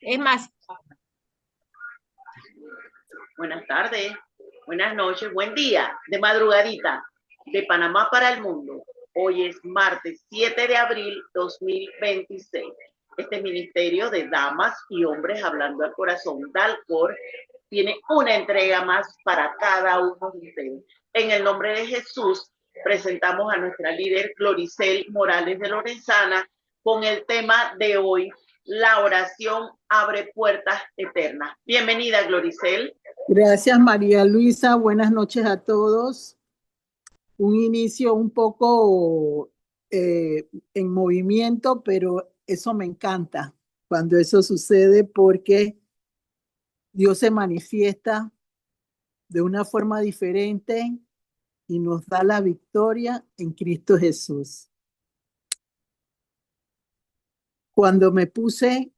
Es más, Buenas tardes, buenas noches, buen día, de madrugadita, de Panamá para el mundo. Hoy es martes 7 de abril 2026. Este ministerio de damas y hombres hablando al corazón, Dalcor, tiene una entrega más para cada uno de ustedes. En el nombre de Jesús, presentamos a nuestra líder Gloricel Morales de Lorenzana con el tema de hoy, la oración abre puertas eternas. Bienvenida, Gloricel. Gracias, María Luisa. Buenas noches a todos. Un inicio un poco en movimiento, pero eso me encanta cuando eso sucede porque Dios se manifiesta de una forma diferente y nos da la victoria en Cristo Jesús. Cuando me puse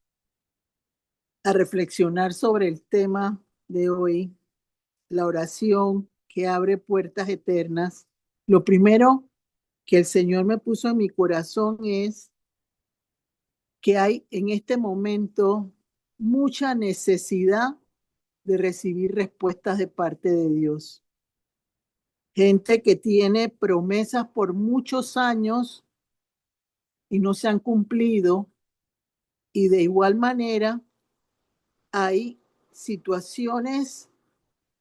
a reflexionar sobre el tema de hoy, la oración que abre puertas eternas, lo primero que el Señor me puso en mi corazón es que hay en este momento mucha necesidad de recibir respuestas de parte de Dios. Gente que tiene promesas por muchos años y no se han cumplido, y de igual manera hay situaciones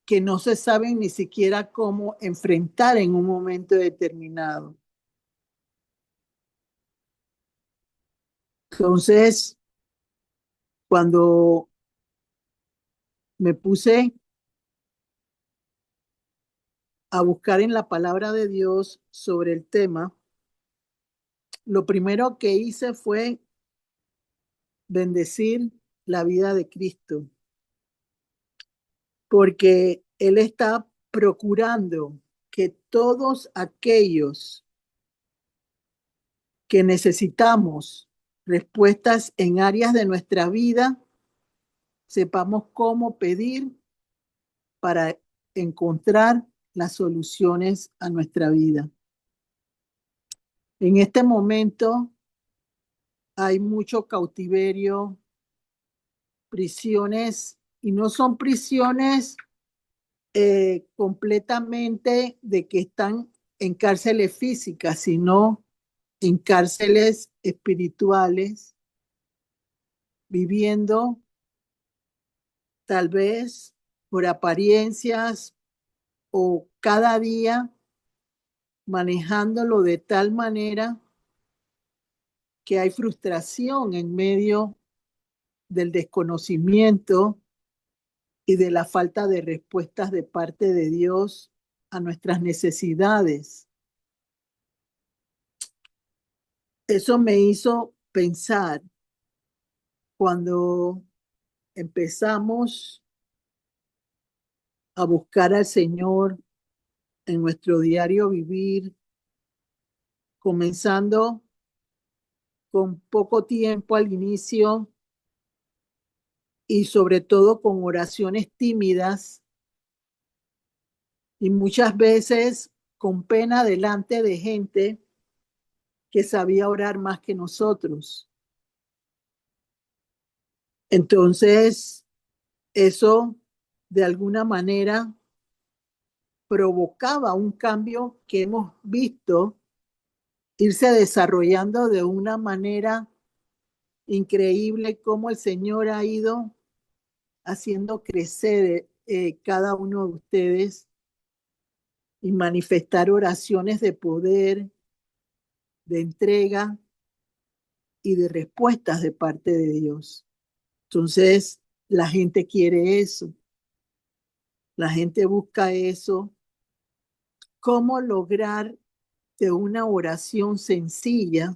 que no se saben ni siquiera cómo enfrentar en un momento determinado. Entonces, cuando me puse a buscar en la palabra de Dios sobre el tema, lo primero que hice fue bendecir la vida de Cristo, porque Él está procurando que todos aquellos que necesitamos respuestas en áreas de nuestra vida, sepamos cómo pedir para encontrar las soluciones a nuestra vida. En este momento hay mucho cautiverio, prisiones, y no son prisiones completamente de que están en cárceles físicas, sino en cárceles espirituales, viviendo tal vez por apariencias o cada día manejándolo de tal manera que hay frustración en medio del desconocimiento y de la falta de respuestas de parte de Dios a nuestras necesidades. Eso me hizo pensar cuando empezamos a buscar al Señor en nuestro diario vivir, comenzando con poco tiempo al inicio y sobre todo con oraciones tímidas y muchas veces con pena delante de gente que sabía orar más que nosotros. Entonces, eso de alguna manera provocaba un cambio que hemos visto irse desarrollando de una manera increíble, como el Señor ha ido haciendo crecer cada uno de ustedes y manifestar oraciones de poder, de entrega y de respuestas de parte de Dios. Entonces, la gente quiere eso, la gente busca eso. ¿Cómo lograr de una oración sencilla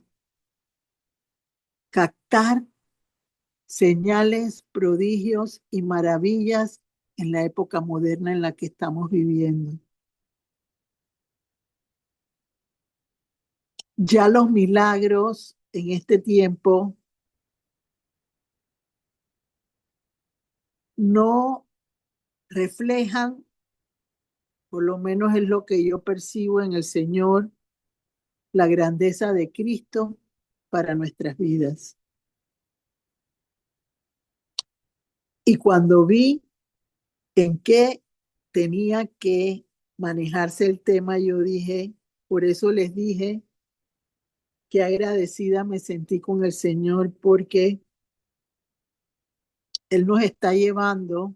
captar señales, prodigios y maravillas en la época moderna en la que estamos viviendo? Ya los milagros en este tiempo no reflejan, por lo menos es lo que yo percibo en el Señor, la grandeza de Cristo para nuestras vidas. Y cuando vi en qué tenía que manejarse el tema, yo dije, por eso les dije que agradecida me sentí con el Señor porque Él nos está llevando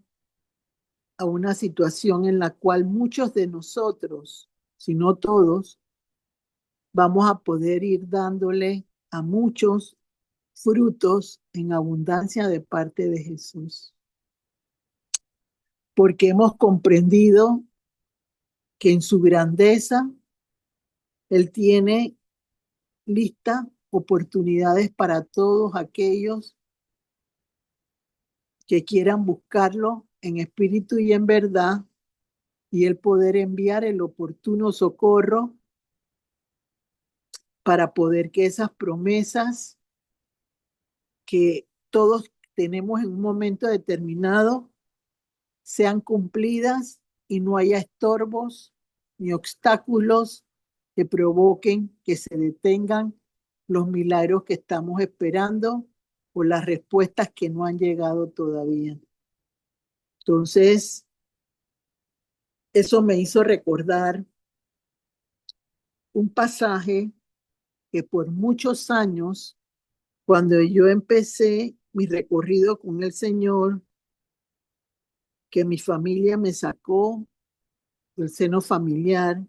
a una situación en la cual muchos de nosotros, si no todos, vamos a poder ir dándole a muchos frutos en abundancia de parte de Jesús. Porque hemos comprendido que en su grandeza Él tiene listas oportunidades para todos aquellos que quieran buscarlo en espíritu y en verdad, y Él poder enviar el oportuno socorro para poder que esas promesas que todos tenemos en un momento determinado sean cumplidas y no haya estorbos ni obstáculos que provoquen que se detengan los milagros que estamos esperando o las respuestas que no han llegado todavía. Entonces, eso me hizo recordar un pasaje que por muchos años, cuando yo empecé mi recorrido con el Señor, que mi familia me sacó del seno familiar,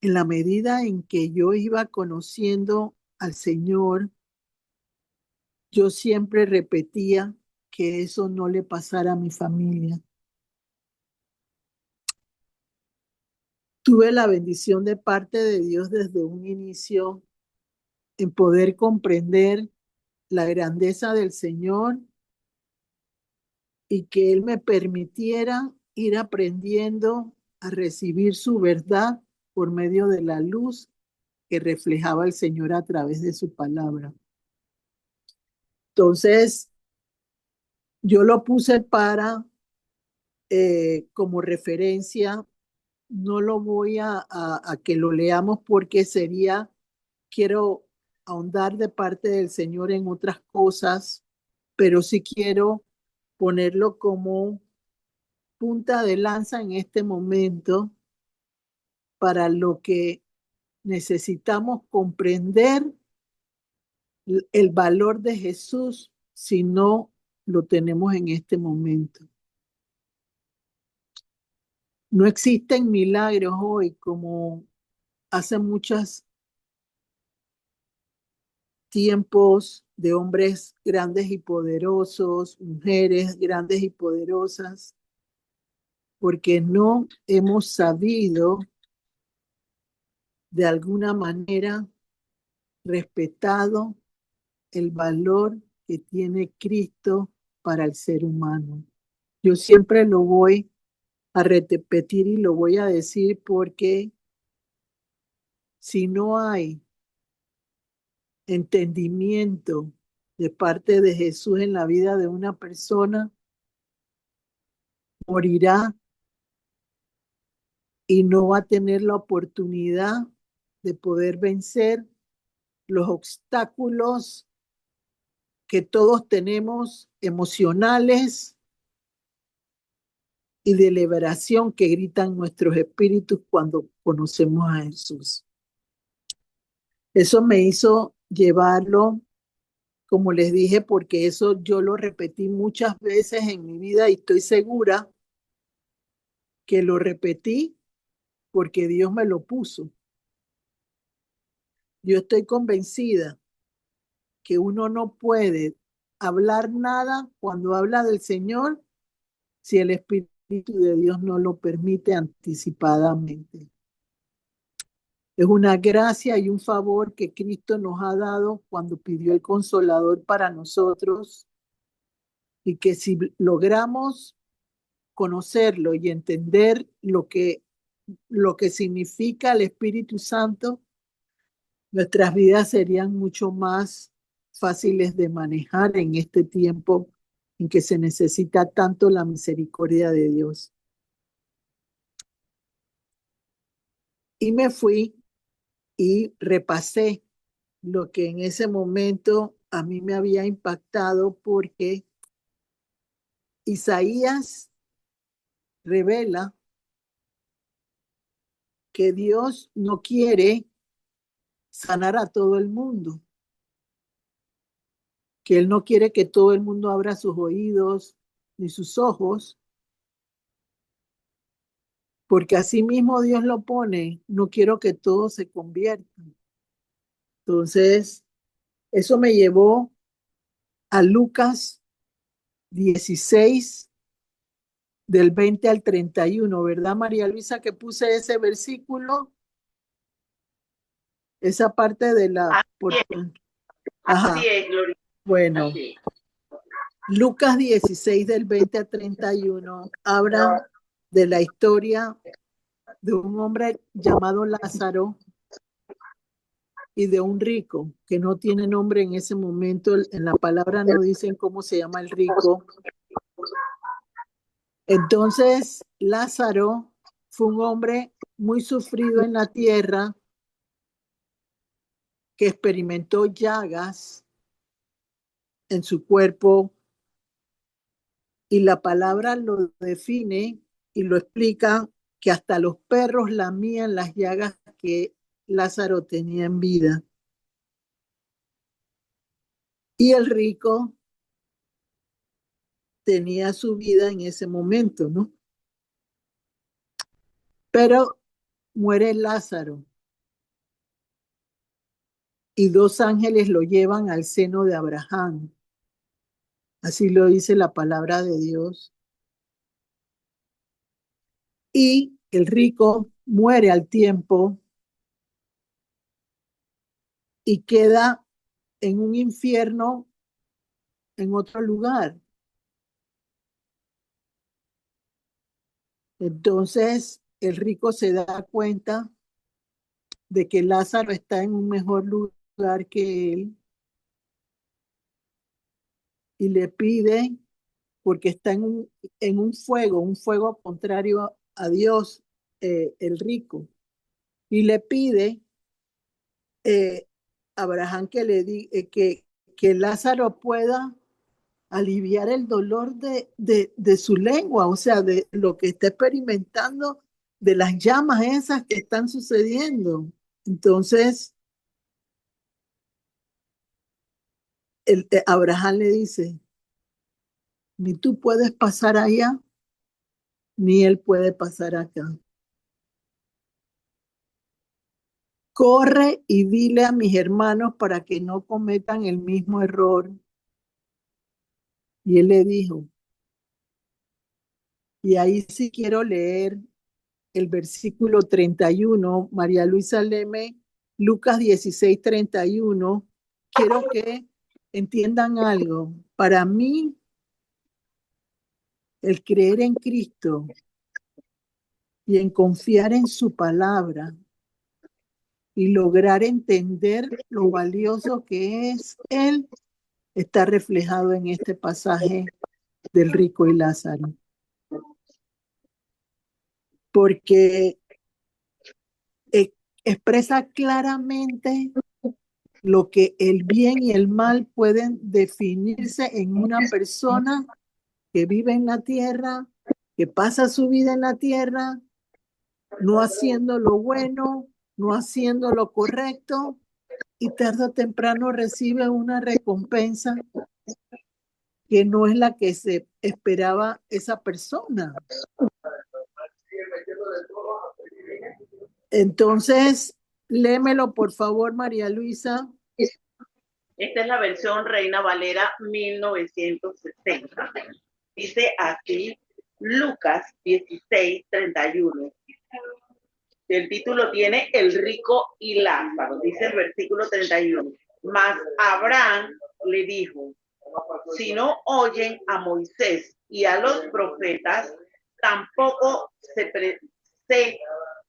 en la medida en que yo iba conociendo al Señor, yo siempre repetía que eso no le pasara a mi familia. Tuve la bendición de parte de Dios desde un inicio en poder comprender la grandeza del Señor y que Él me permitiera ir aprendiendo a recibir su verdad por medio de la luz que reflejaba el Señor a través de su palabra. Entonces, yo lo puse para como referencia, no lo voy a que lo leamos porque sería, quiero ahondar de parte del Señor en otras cosas, pero sí quiero ponerlo como punta de lanza en este momento para lo que necesitamos comprender el valor de Jesús si no lo tenemos en este momento. No existen milagros hoy como hace muchos tiempos de hombres grandes y poderosos, mujeres grandes y poderosas, porque no hemos sabido de alguna manera respetado el valor que tiene Cristo para el ser humano. Yo siempre lo voy a repetir y lo voy a decir porque si no hay entendimiento de parte de Jesús en la vida de una persona, morirá y no va a tener la oportunidad de poder vencer los obstáculos que todos tenemos emocionales y de liberación que gritan nuestros espíritus cuando conocemos a Jesús. Eso me hizo llevarlo, como les dije, porque eso yo lo repetí muchas veces en mi vida y estoy segura que lo repetí porque Dios me lo puso. Yo estoy convencida que uno no puede hablar nada cuando habla del Señor si el Espíritu de Dios no lo permite anticipadamente. Es una gracia y un favor que Cristo nos ha dado cuando pidió el Consolador para nosotros y que si logramos conocerlo y entender lo que significa el Espíritu Santo, nuestras vidas serían mucho más fáciles de manejar en este tiempo en que se necesita tanto la misericordia de Dios. Y me fui y repasé lo que en ese momento a mí me había impactado porque Isaías revela que Dios no quiere sanar a todo el mundo, que Él no quiere que todo el mundo abra sus oídos ni sus ojos, porque así mismo Dios lo pone, no quiero que todos se conviertan. Entonces, eso me llevó a Lucas 16, del 20 al 31, ¿verdad, María Luisa, que puse ese versículo? Esa parte de la... Así es, así Ajá, es, Gloria. bueno. Así es. Lucas 16 del 20 al 31 habla de la historia de un hombre llamado Lázaro y de un rico que no tiene nombre en ese momento. En la palabra no dicen cómo se llama el rico. Entonces, Lázaro fue un hombre muy sufrido en la tierra que experimentó llagas en su cuerpo y la palabra lo define y lo explica que hasta los perros lamían las llagas que Lázaro tenía en vida. Y el rico tenía su vida en ese momento, ¿no? Pero muere Lázaro y dos ángeles lo llevan al seno de Abraham. Así lo dice la palabra de Dios. Y el rico muere al tiempo y queda en un infierno en otro lugar. Entonces el rico se da cuenta de que Lázaro está en un mejor lugar que él y le pide, porque está en un fuego contrario a Dios, el rico, y le pide a Abraham que que Lázaro pueda aliviar el dolor de su lengua, o sea, de lo que está experimentando, de las llamas esas que están sucediendo. Entonces, Abraham le dice, ni tú puedes pasar allá, ni él puede pasar acá. Corre y dile a mis hermanos para que no cometan el mismo error. Y él le dijo, y ahí sí quiero leer el versículo 31, María Luisa Leme, Lucas 16, 31. Quiero que entiendan algo. Para mí, el creer en Cristo y en confiar en su palabra y lograr entender lo valioso que es Él, está reflejado en este pasaje del rico y Lázaro. Porque expresa claramente lo que el bien y el mal pueden definirse en una persona que vive en la tierra, que pasa su vida en la tierra, no haciendo lo bueno, no haciendo lo correcto, y tarde o temprano recibe una recompensa que no es la que se esperaba esa persona. Entonces, léemelo por favor, María Luisa. Esta es la versión Reina Valera 1960. Dice así, Lucas 16, 31. El título tiene El rico y Lázaro. Dice el versículo 31. Mas Abraham le dijo, si no oyen a Moisés y a los profetas, tampoco se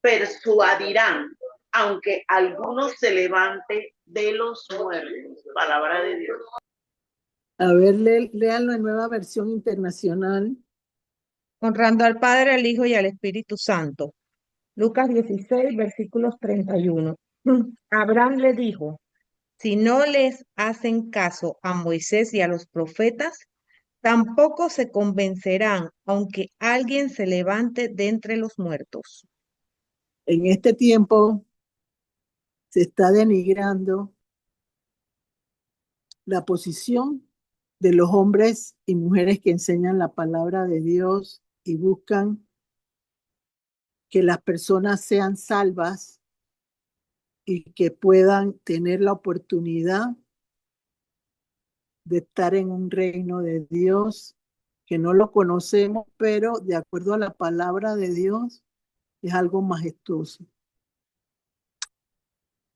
persuadirán, aunque alguno se levante de los muertos. Palabra de Dios. A ver, léanlo en Nueva Versión Internacional. Honrando al Padre, al Hijo y al Espíritu Santo. Lucas 16, versículos 31. Abraham le dijo, si no les hacen caso a Moisés y a los profetas, Tampoco se convencerán, aunque alguien se levante de entre los muertos. En este tiempo se está denigrando la posición de los hombres y mujeres que enseñan la palabra de Dios y buscan que las personas sean salvas y que puedan tener la oportunidad de estar en un reino de Dios que no lo conocemos, pero de acuerdo a la palabra de Dios es algo majestuoso.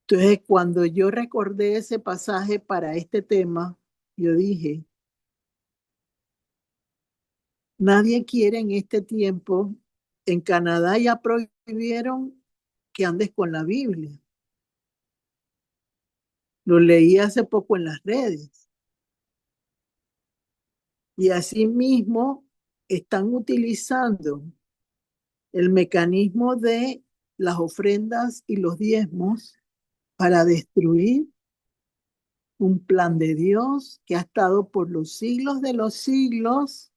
Entonces, cuando yo recordé ese pasaje para este tema, yo dije, nadie quiere en este tiempo, en Canadá ya prohibieron que andes con la Biblia. Lo leí hace poco en las redes. Y asimismo están utilizando el mecanismo de las ofrendas y los diezmos para destruir un plan de Dios que ha estado por los siglos de los siglos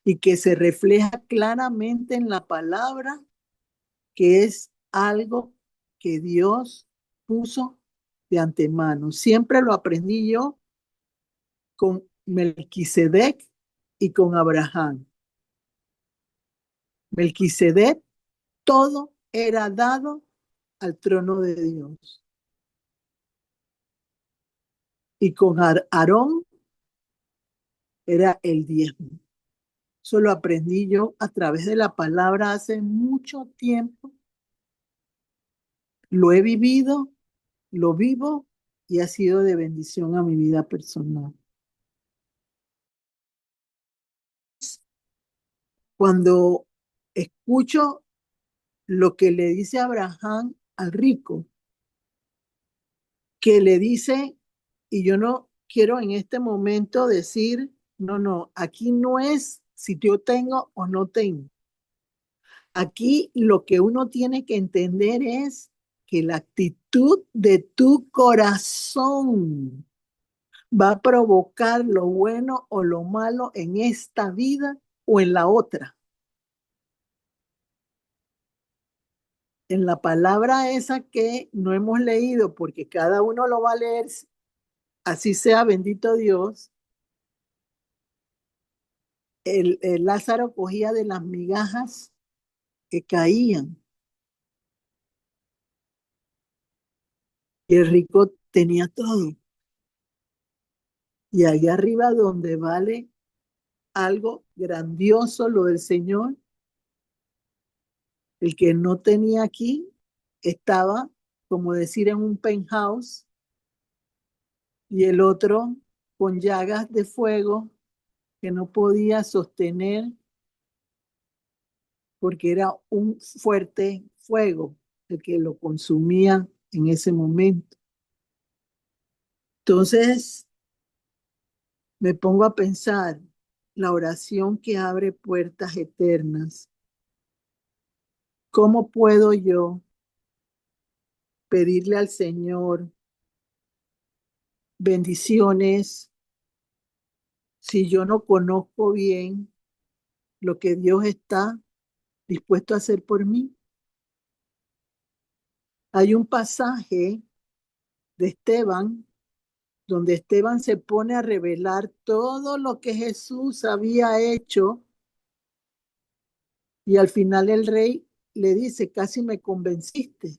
y que se refleja claramente en la palabra, que es algo que Dios puso de antemano. Siempre lo aprendí yo con Melquisedec y con Abraham. Melquisedec, todo era dado al trono de Dios. Y con Aarón era el diezmo. Eso lo aprendí yo a través de la palabra hace mucho tiempo. Lo he vivido, lo vivo y ha sido de bendición a mi vida personal. Cuando escucho lo que le dice Abraham al rico, que le dice, y yo no quiero en este momento decir, no, aquí no es si yo tengo o no tengo. Aquí lo que uno tiene que entender es que la actitud de tu corazón va a provocar lo bueno o lo malo en esta vida o en la otra. En la palabra esa que no hemos leído, porque cada uno lo va a leer, así sea, bendito Dios, el Lázaro cogía de las migajas que caían y el rico tenía todo. Y ahí arriba donde vale algo grandioso lo del Señor, el que no tenía aquí estaba, como decir, en un penthouse y el otro con llagas de fuego que no podía sostener porque era un fuerte fuego el que lo consumía en ese momento. Entonces me pongo a pensar la oración que abre puertas eternas. ¿Cómo puedo yo pedirle al Señor bendiciones si yo no conozco bien lo que Dios está dispuesto a hacer por mí? Hay un pasaje de Esteban donde Esteban se pone a revelar todo lo que Jesús había hecho y al final el rey le dice, casi me convenciste.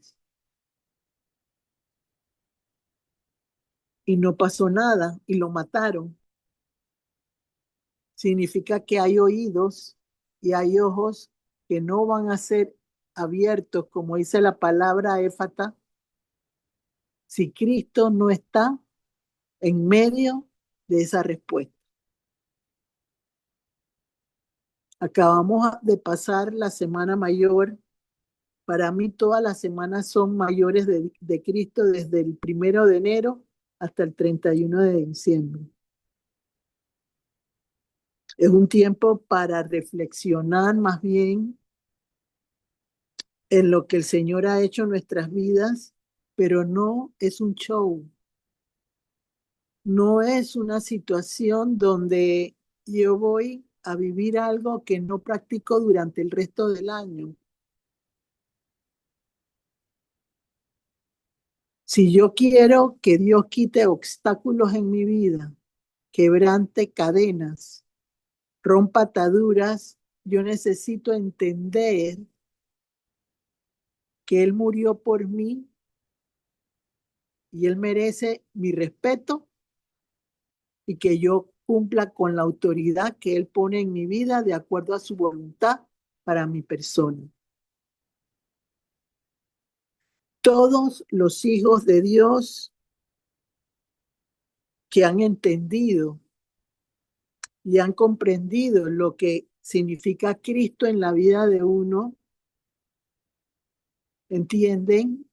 Y no pasó nada y lo mataron. Significa que hay oídos y hay ojos que no van a ser abiertos, como dice la palabra éfata, si Cristo no está en medio de esa respuesta. Acabamos de pasar la Semana Mayor. Para mí todas las semanas son mayores de Cristo desde el 1 de enero hasta el 31 de diciembre. Es un tiempo para reflexionar más bien en lo que el Señor ha hecho en nuestras vidas, pero no es un show. No es una situación donde yo voy a vivir algo que no practico durante el resto del año. Si yo quiero que Dios quite obstáculos en mi vida, quebrante cadenas, rompa ataduras, yo necesito entender que Él murió por mí y Él merece mi respeto y que yo cumpla con la autoridad que Él pone en mi vida de acuerdo a su voluntad para mi persona. Todos los hijos de Dios que han entendido y han comprendido lo que significa Cristo en la vida de uno, entienden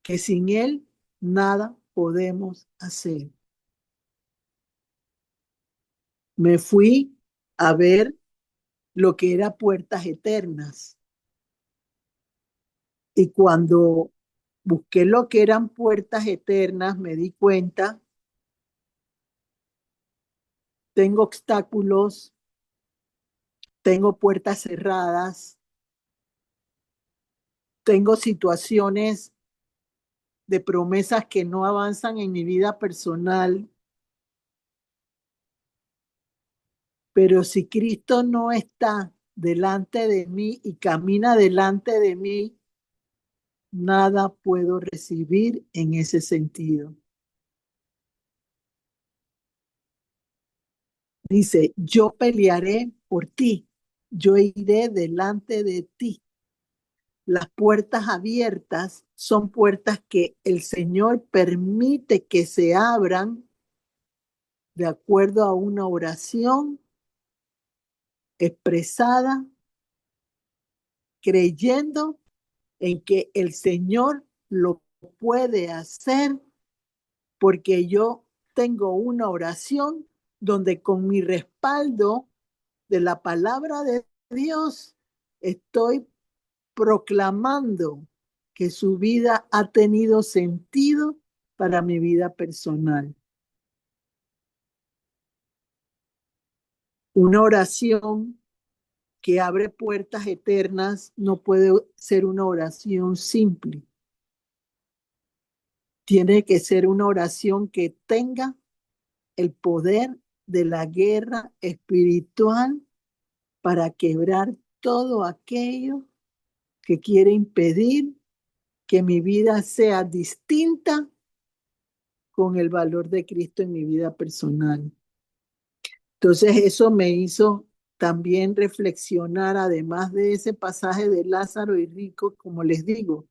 que sin Él nada podemos hacer. Me fui a ver lo que era puertas eternas. Y cuando busqué lo que eran puertas eternas, me di cuenta, tengo obstáculos, tengo puertas cerradas, tengo situaciones de promesas que no avanzan en mi vida personal. Pero si Cristo no está delante de mí y camina delante de mí, nada puedo recibir en ese sentido. Dice, yo pelearé por ti, yo iré delante de ti. Las puertas abiertas son puertas que el Señor permite que se abran de acuerdo a una oración expresada, creyendo en que el Señor lo puede hacer, porque yo tengo una oración donde con mi respaldo de la palabra de Dios estoy proclamando que su vida ha tenido sentido para mi vida personal. Una oración que abre puertas eternas no puede ser una oración simple. Tiene que ser una oración que tenga el poder de la guerra espiritual para quebrar todo aquello que quiere impedir que mi vida sea distinta con el valor de Cristo en mi vida personal. Entonces eso me hizo también reflexionar, además de ese pasaje de Lázaro y rico, como les digo,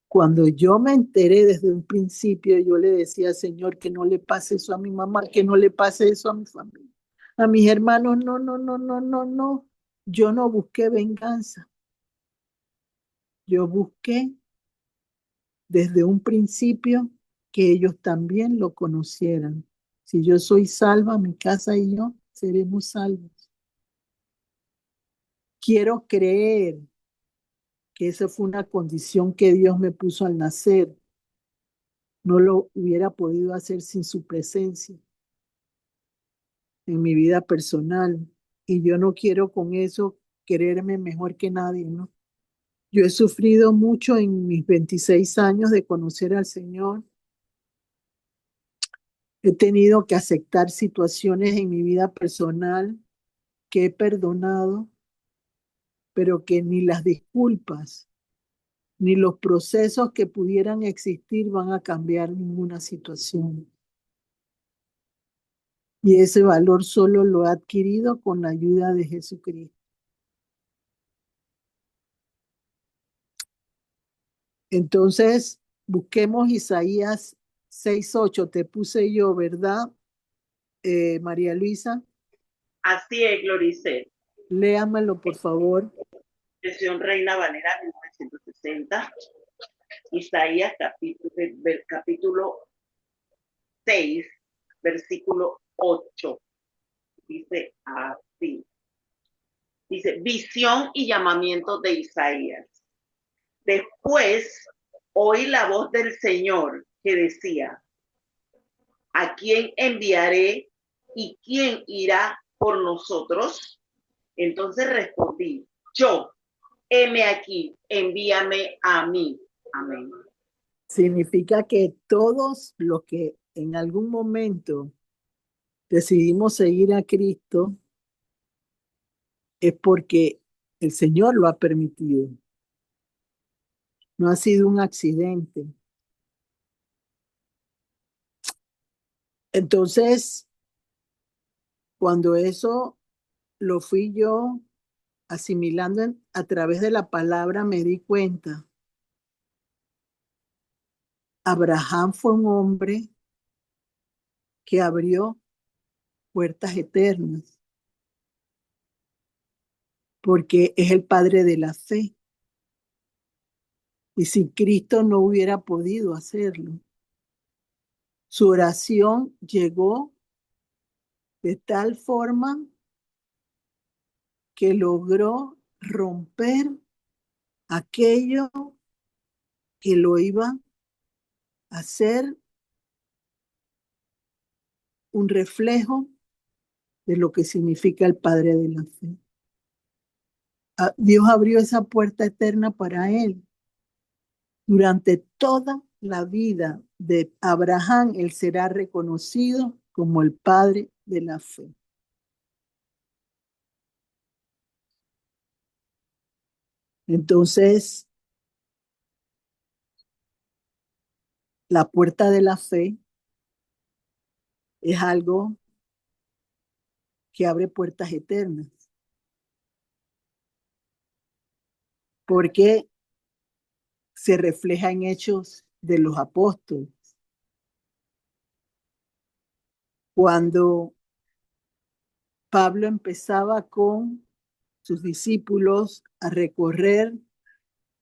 cuando yo me enteré desde un principio, yo le decía, Señor, que no le pase eso a mi mamá, que no le pase eso a mi familia, a mis hermanos, no, no, no, no, no, no. Yo no busqué venganza. Yo busqué desde un principio que ellos también lo conocieran. Si yo soy salva, mi casa y yo seremos salvos. Quiero creer que esa fue una condición que Dios me puso al nacer. No lo hubiera podido hacer sin su presencia en mi vida personal. Y yo no quiero con eso creerme mejor que nadie, ¿no? Yo he sufrido mucho en mis 26 años de conocer al Señor. He tenido que aceptar situaciones en mi vida personal que he perdonado, pero que ni las disculpas ni los procesos que pudieran existir van a cambiar ninguna situación. Y ese valor solo lo he adquirido con la ayuda de Jesucristo. Entonces, busquemos Isaías 6:8. Te puse yo, ¿verdad, María Luisa? Así es, Glorice. Léamelo, por favor. Versión Reina Valera 1960. Isaías capítulo 6, versículo 8. Dice así. Dice, visión y llamamiento de Isaías. Después oí la voz del Señor que decía, ¿a quién enviaré ¿y quién irá por nosotros? Entonces respondí, yo, heme aquí, envíame a mí. Amén. Significa que todos los que en algún momento decidimos seguir a Cristo es porque el Señor lo ha permitido. No ha sido un accidente. Entonces, cuando eso lo fui yo asimilando a través de la palabra, me di cuenta. Abraham fue un hombre que abrió puertas eternas porque es el padre de la fe. Y si Cristo no hubiera podido hacerlo, su oración llegó de tal forma que logró romper aquello que lo iba a hacer un reflejo de lo que significa el Padre de la Fe. Dios abrió esa puerta eterna para él. Durante toda la vida de Abraham, él será reconocido como el Padre de la Fe. Entonces, la puerta de la fe es algo que abre puertas eternas, porque se refleja en Hechos de los Apóstoles. Cuando Pablo empezaba con sus discípulos a recorrer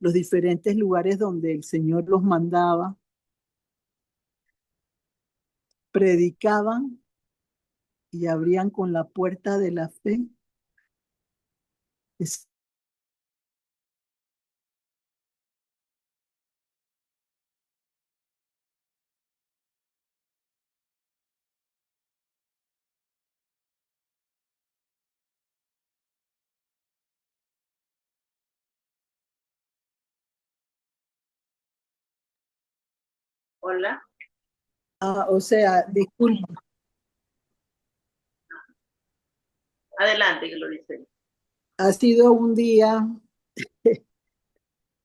los diferentes lugares donde el Señor los mandaba, predicaban y abrían con la puerta de la fe. Hola. O sea, disculpa, Adelante, que lo dice. ha sido un día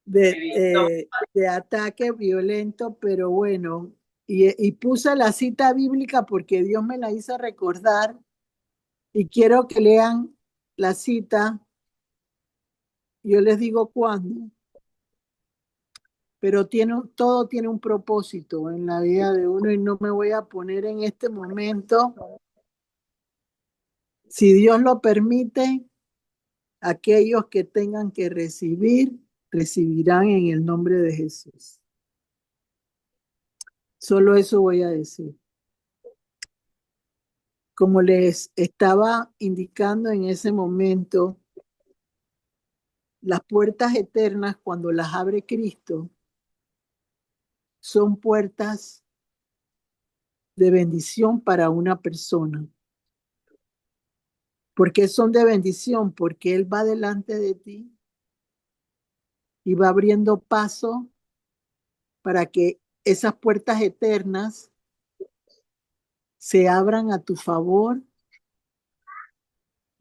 de ataque violento, pero bueno, y puse la cita bíblica porque Dios me la hizo recordar y quiero que lean la cita. Yo les digo cuándo, pero todo tiene un propósito en la vida de uno y no me voy a poner en este momento. Si Dios lo permite, aquellos que tengan que recibir, recibirán en el nombre de Jesús. Solo eso voy a decir. Como les estaba indicando en ese momento, las puertas eternas, cuando las abre Cristo, son puertas de bendición para una persona. ¿Por qué son de bendición? Porque Él va delante de ti y va abriendo paso para que esas puertas eternas se abran a tu favor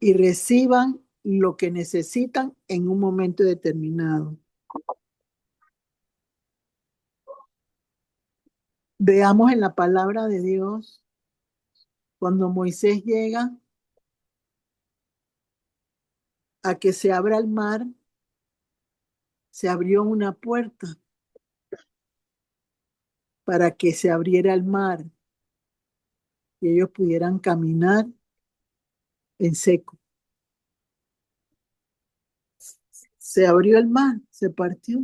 y reciban lo que necesitan en un momento determinado. Veamos en la palabra de Dios, cuando Moisés llega a que se abra el mar, se abrió una puerta para que se abriera el mar y ellos pudieran caminar en seco. Se abrió el mar, se partió.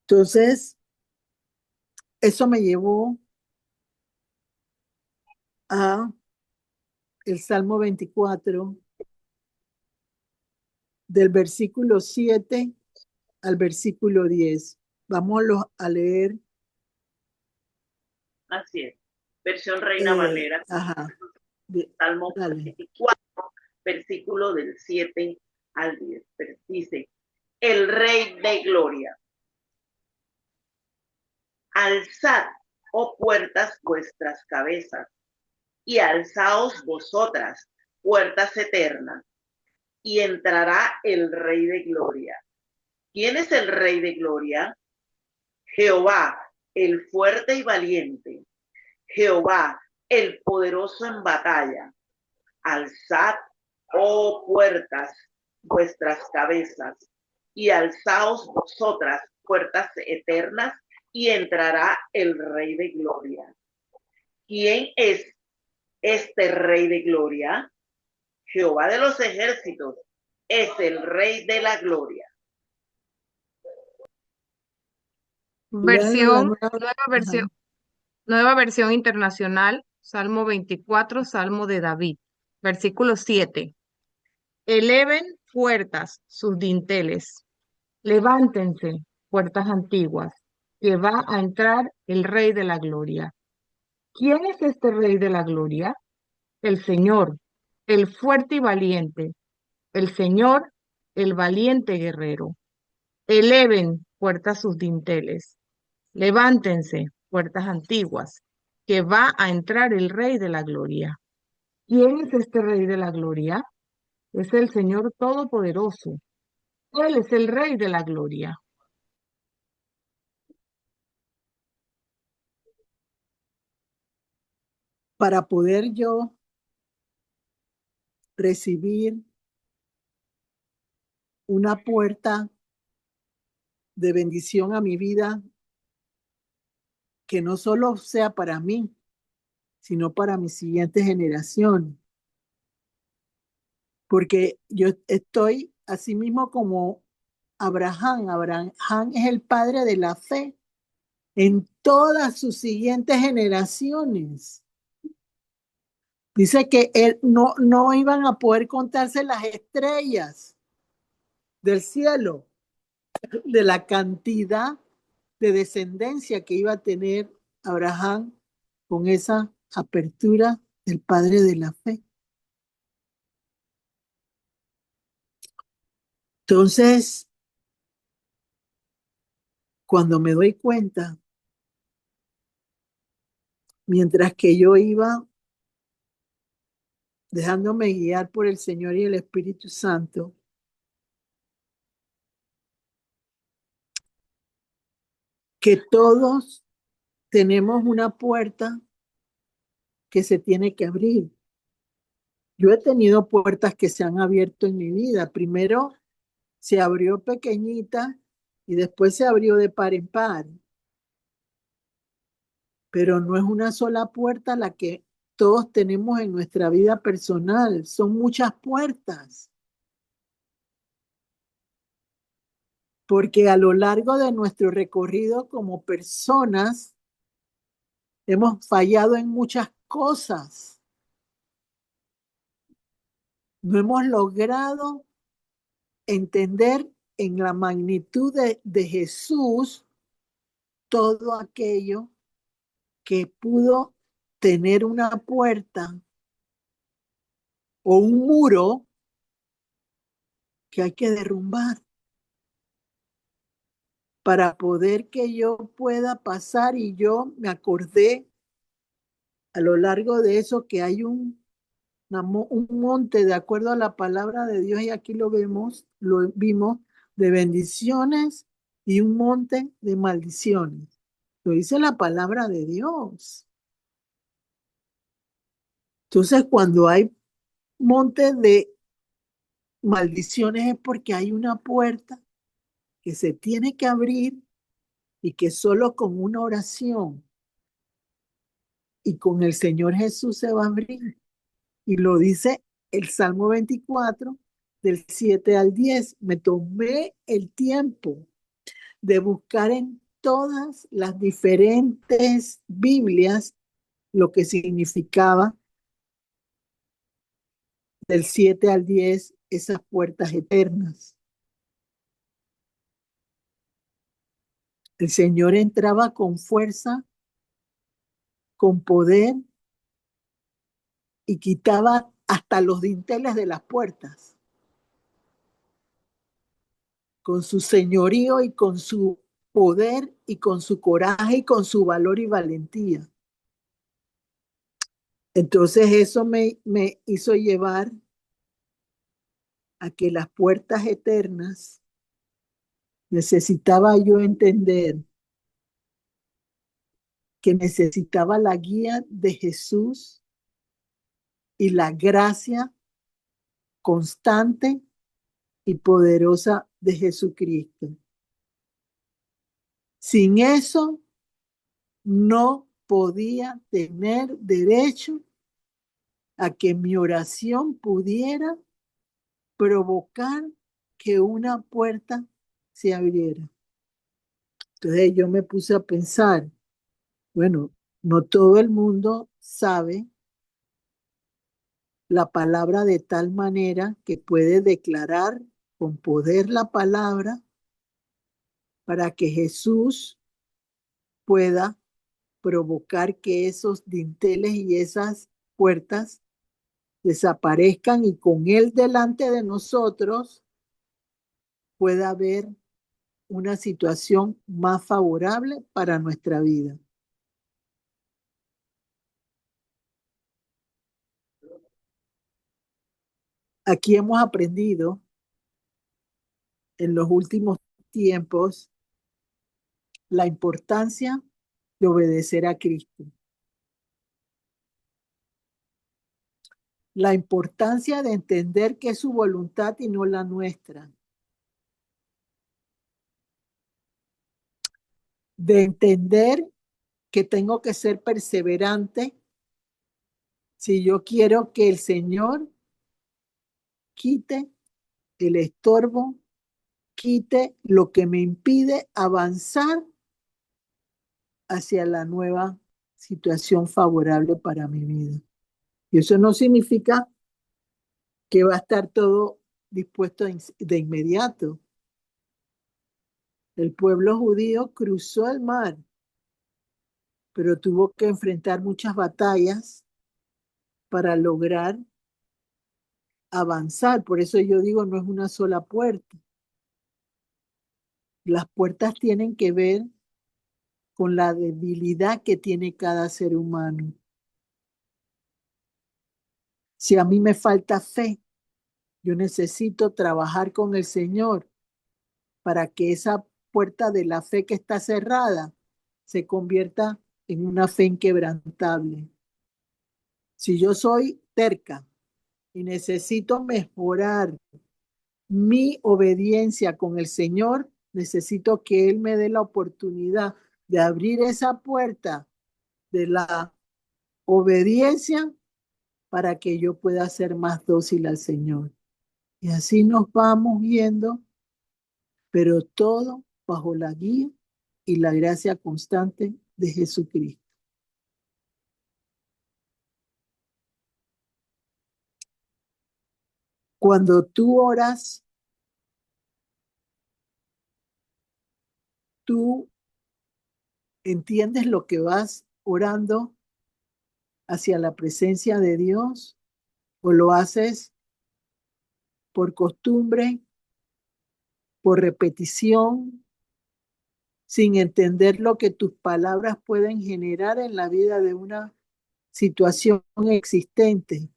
Entonces, eso me llevó a el Salmo 24, del versículo 7 al versículo 10. Vamos a leer. Así es. versión Reina Valera, Ajá. Salmo Dale. 24, versículo del 7 al 10. Dice, el Rey de Gloria. Alzad, oh puertas, vuestras cabezas, y alzaos vosotras, puertas eternas, y entrará el Rey de Gloria. ¿Quién es el Rey de Gloria? Jehová, el fuerte y valiente. Jehová, el poderoso en batalla. Alzad, oh puertas, vuestras cabezas, y alzaos vosotras, puertas eternas, y entrará el Rey de Gloria. ¿Quién es este Rey de Gloria? Jehová de los ejércitos es el Rey de la Gloria. Léalo la Versión, nueva. Ajá. nueva versión internacional, Salmo 24, Salmo de David, versículo 7. Eleven puertas sus dinteles, levántense puertas antiguas, que va a entrar el Rey de la Gloria. ¿Quién es este Rey de la Gloria? El Señor, el fuerte y valiente, el Señor, el valiente guerrero. Eleven puertas sus dinteles, levántense puertas antiguas, que va a entrar el Rey de la Gloria. ¿Quién es este Rey de la Gloria? Es el Señor Todopoderoso. Él es el Rey de la Gloria. Para poder yo recibir una puerta de bendición a mi vida que no solo sea para mí, sino para mi siguiente generación. Porque yo estoy así mismo como Abraham. Abraham es el padre de la fe en todas sus siguientes generaciones. Dice que él no iban a poder contarse las estrellas del cielo, de la cantidad de descendencia que iba a tener Abraham con esa apertura del padre de la fe. Entonces, cuando me doy cuenta, mientras que yo iba dejándome guiar por el Señor y el Espíritu Santo, que todos tenemos una puerta que se tiene que abrir. Yo he tenido puertas que se han abierto en mi vida. Primero se abrió pequeñita y después se abrió de par en par. Pero no es una sola puerta la que todos tenemos en nuestra vida personal. Son muchas puertas. Porque a lo largo de nuestro recorrido como personas hemos fallado en muchas cosas. No hemos logrado entender en la magnitud de Jesús todo aquello que pudo tener una puerta o un muro que hay que derrumbar para poder que yo pueda pasar. Y yo me acordé a lo largo de eso que hay un monte de acuerdo a la palabra de Dios, y aquí lo vimos, de bendiciones y un monte de maldiciones. Lo dice la palabra de Dios. Entonces, cuando hay monte de maldiciones es porque hay una puerta que se tiene que abrir y que solo con una oración y con el Señor Jesús se va a abrir. Y lo dice el Salmo 24, del 7 al 10. Me tomé el tiempo de buscar en todas las diferentes Biblias lo que significaba del 7 al 10 esas puertas eternas. El Señor entraba con fuerza, con poder y quitaba hasta los dinteles de las puertas, con su señorío y con su poder y con su coraje y con su valor y valentía. Entonces eso me hizo llevar a que las puertas eternas necesitaba yo entender que necesitaba la guía de Jesús y la gracia constante y poderosa de Jesucristo. Sin eso no podía tener derecho a que mi oración pudiera provocar que una puerta se abriera. Entonces yo me puse a pensar, bueno, no todo el mundo sabe la palabra de tal manera que puede declarar con poder la palabra para que Jesús pueda provocar que esos dinteles y esas puertas desaparezcan y con Él delante de nosotros pueda haber una situación más favorable para nuestra vida. Aquí hemos aprendido en los últimos tiempos la importancia de obedecer a Cristo, la importancia de entender que es su voluntad y no la nuestra, de entender que tengo que ser perseverante si yo quiero que el Señor quite el estorbo, quite lo que me impide avanzar hacia la nueva situación favorable para mi vida. Y eso no significa que va a estar todo dispuesto de inmediato. El pueblo judío cruzó el mar, pero tuvo que enfrentar muchas batallas para lograr avanzar. Por eso yo digo, no es una sola puerta. Las puertas tienen que ver con la debilidad que tiene cada ser humano. Si a mí me falta fe, yo necesito trabajar con el Señor para que esa puerta de la fe que está cerrada se convierta en una fe inquebrantable. Si yo soy terca y necesito mejorar mi obediencia con el Señor, necesito que Él me dé la oportunidad de abrir esa puerta de la obediencia para que yo pueda ser más dócil al Señor. Y así nos vamos viendo, pero todo bajo la guía y la gracia constante de Jesucristo. Cuando tú oras, tú entiendes lo que vas orando hacia la presencia de Dios o lo haces por costumbre, por repetición, sin entender lo que tus palabras pueden generar en la vida de una situación existente.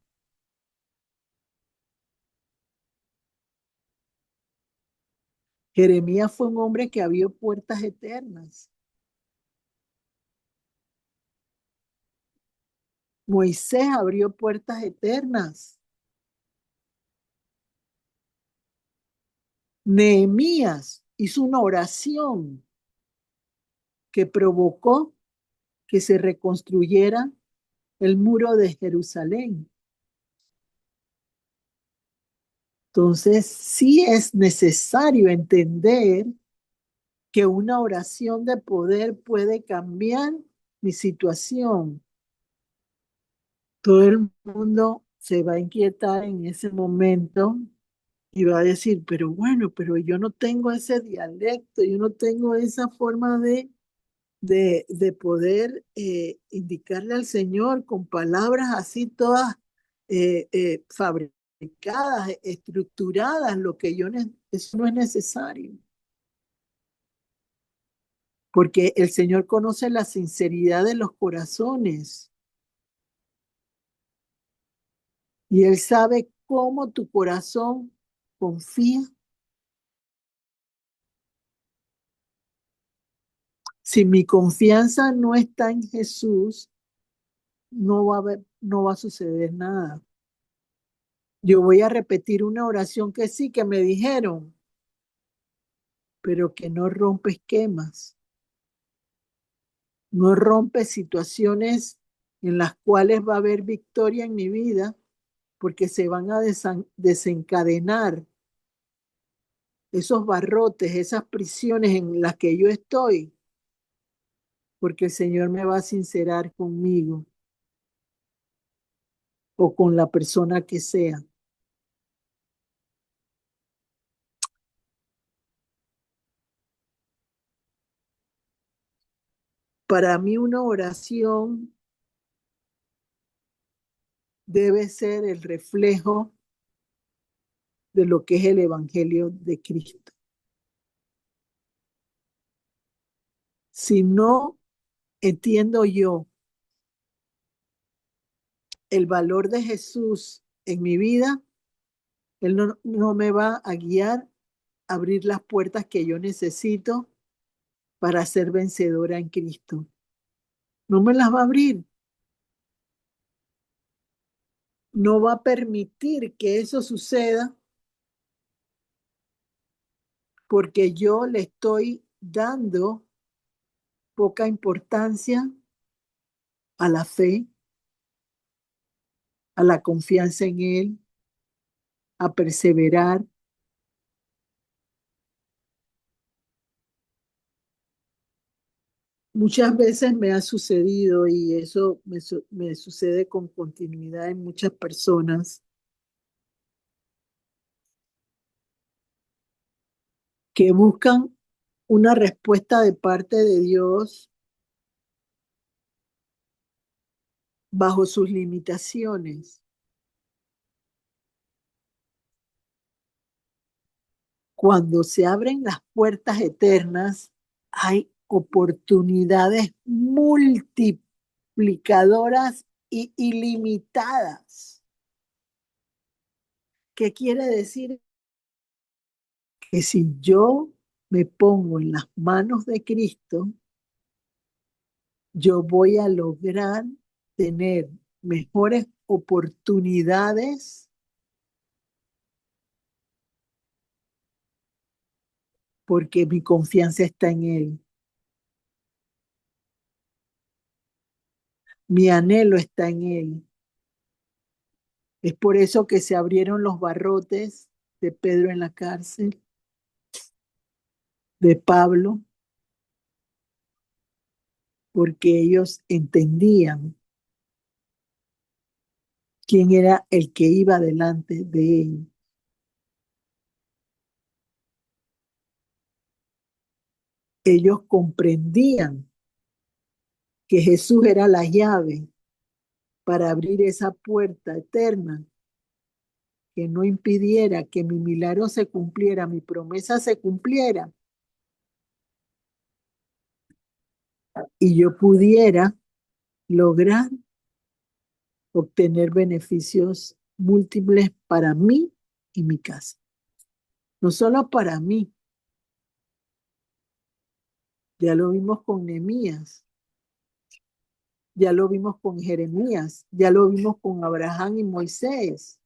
Jeremías fue un hombre que abrió puertas eternas. Moisés abrió puertas eternas. Nehemías hizo una oración que provocó que se reconstruyera el muro de Jerusalén. Entonces, sí es necesario entender que una oración de poder puede cambiar mi situación. Todo el mundo se va a inquietar en ese momento y va a decir, pero bueno, pero yo no tengo ese dialecto, yo no tengo esa forma de de poder indicarle al Señor con palabras así todas fabricadas, estructuradas, lo que eso no es necesario. Porque el Señor conoce la sinceridad de los corazones y Él sabe cómo tu corazón confía. Si mi confianza no está en Jesús, no va a suceder nada. Yo voy a repetir una oración que sí, que me dijeron, pero que no rompe esquemas, no rompe situaciones en las cuales va a haber victoria en mi vida, porque se van a desencadenar esos barrotes, esas prisiones en las que yo estoy, porque el Señor me va a sincerar conmigo o con la persona que sea. Para mí una oración debe ser el reflejo de lo que es el Evangelio de Cristo. Si no entiendo yo el valor de Jesús en mi vida, Él no me va a guiar a abrir las puertas que yo necesito para ser vencedora en Cristo. No me las va a abrir. No va a permitir que eso suceda porque yo le estoy dando poca importancia a la fe, a la confianza en Él, a perseverar. Muchas veces me ha sucedido y eso me sucede con continuidad en muchas personas que buscan una respuesta de parte de Dios bajo sus limitaciones. Cuando se abren las puertas eternas, hay oportunidades multiplicadoras y ilimitadas. ¿Qué quiere decir? Que si yo me pongo en las manos de Cristo, yo voy a lograr tener mejores oportunidades porque mi confianza está en Él. Mi anhelo está en Él. Es por eso que se abrieron los barrotes de Pedro en la cárcel, de Pablo, porque ellos entendían quién era el que iba delante de ellos. Ellos comprendían que Jesús era la llave para abrir esa puerta eterna que no impidiera que mi milagro se cumpliera, mi promesa se cumpliera y yo pudiera lograr obtener beneficios múltiples para mí y mi casa. No solo para mí, ya lo vimos con Nehemías, ya lo vimos con Jeremías, ya lo vimos con Abraham y Moisés.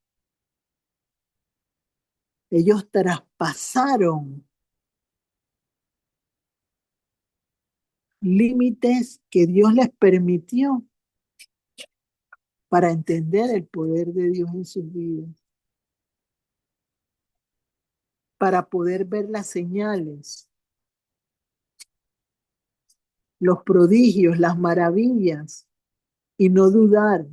Ellos traspasaron límites que Dios les permitió para entender el poder de Dios en sus vidas, para poder ver las señales, los prodigios, las maravillas y no dudar.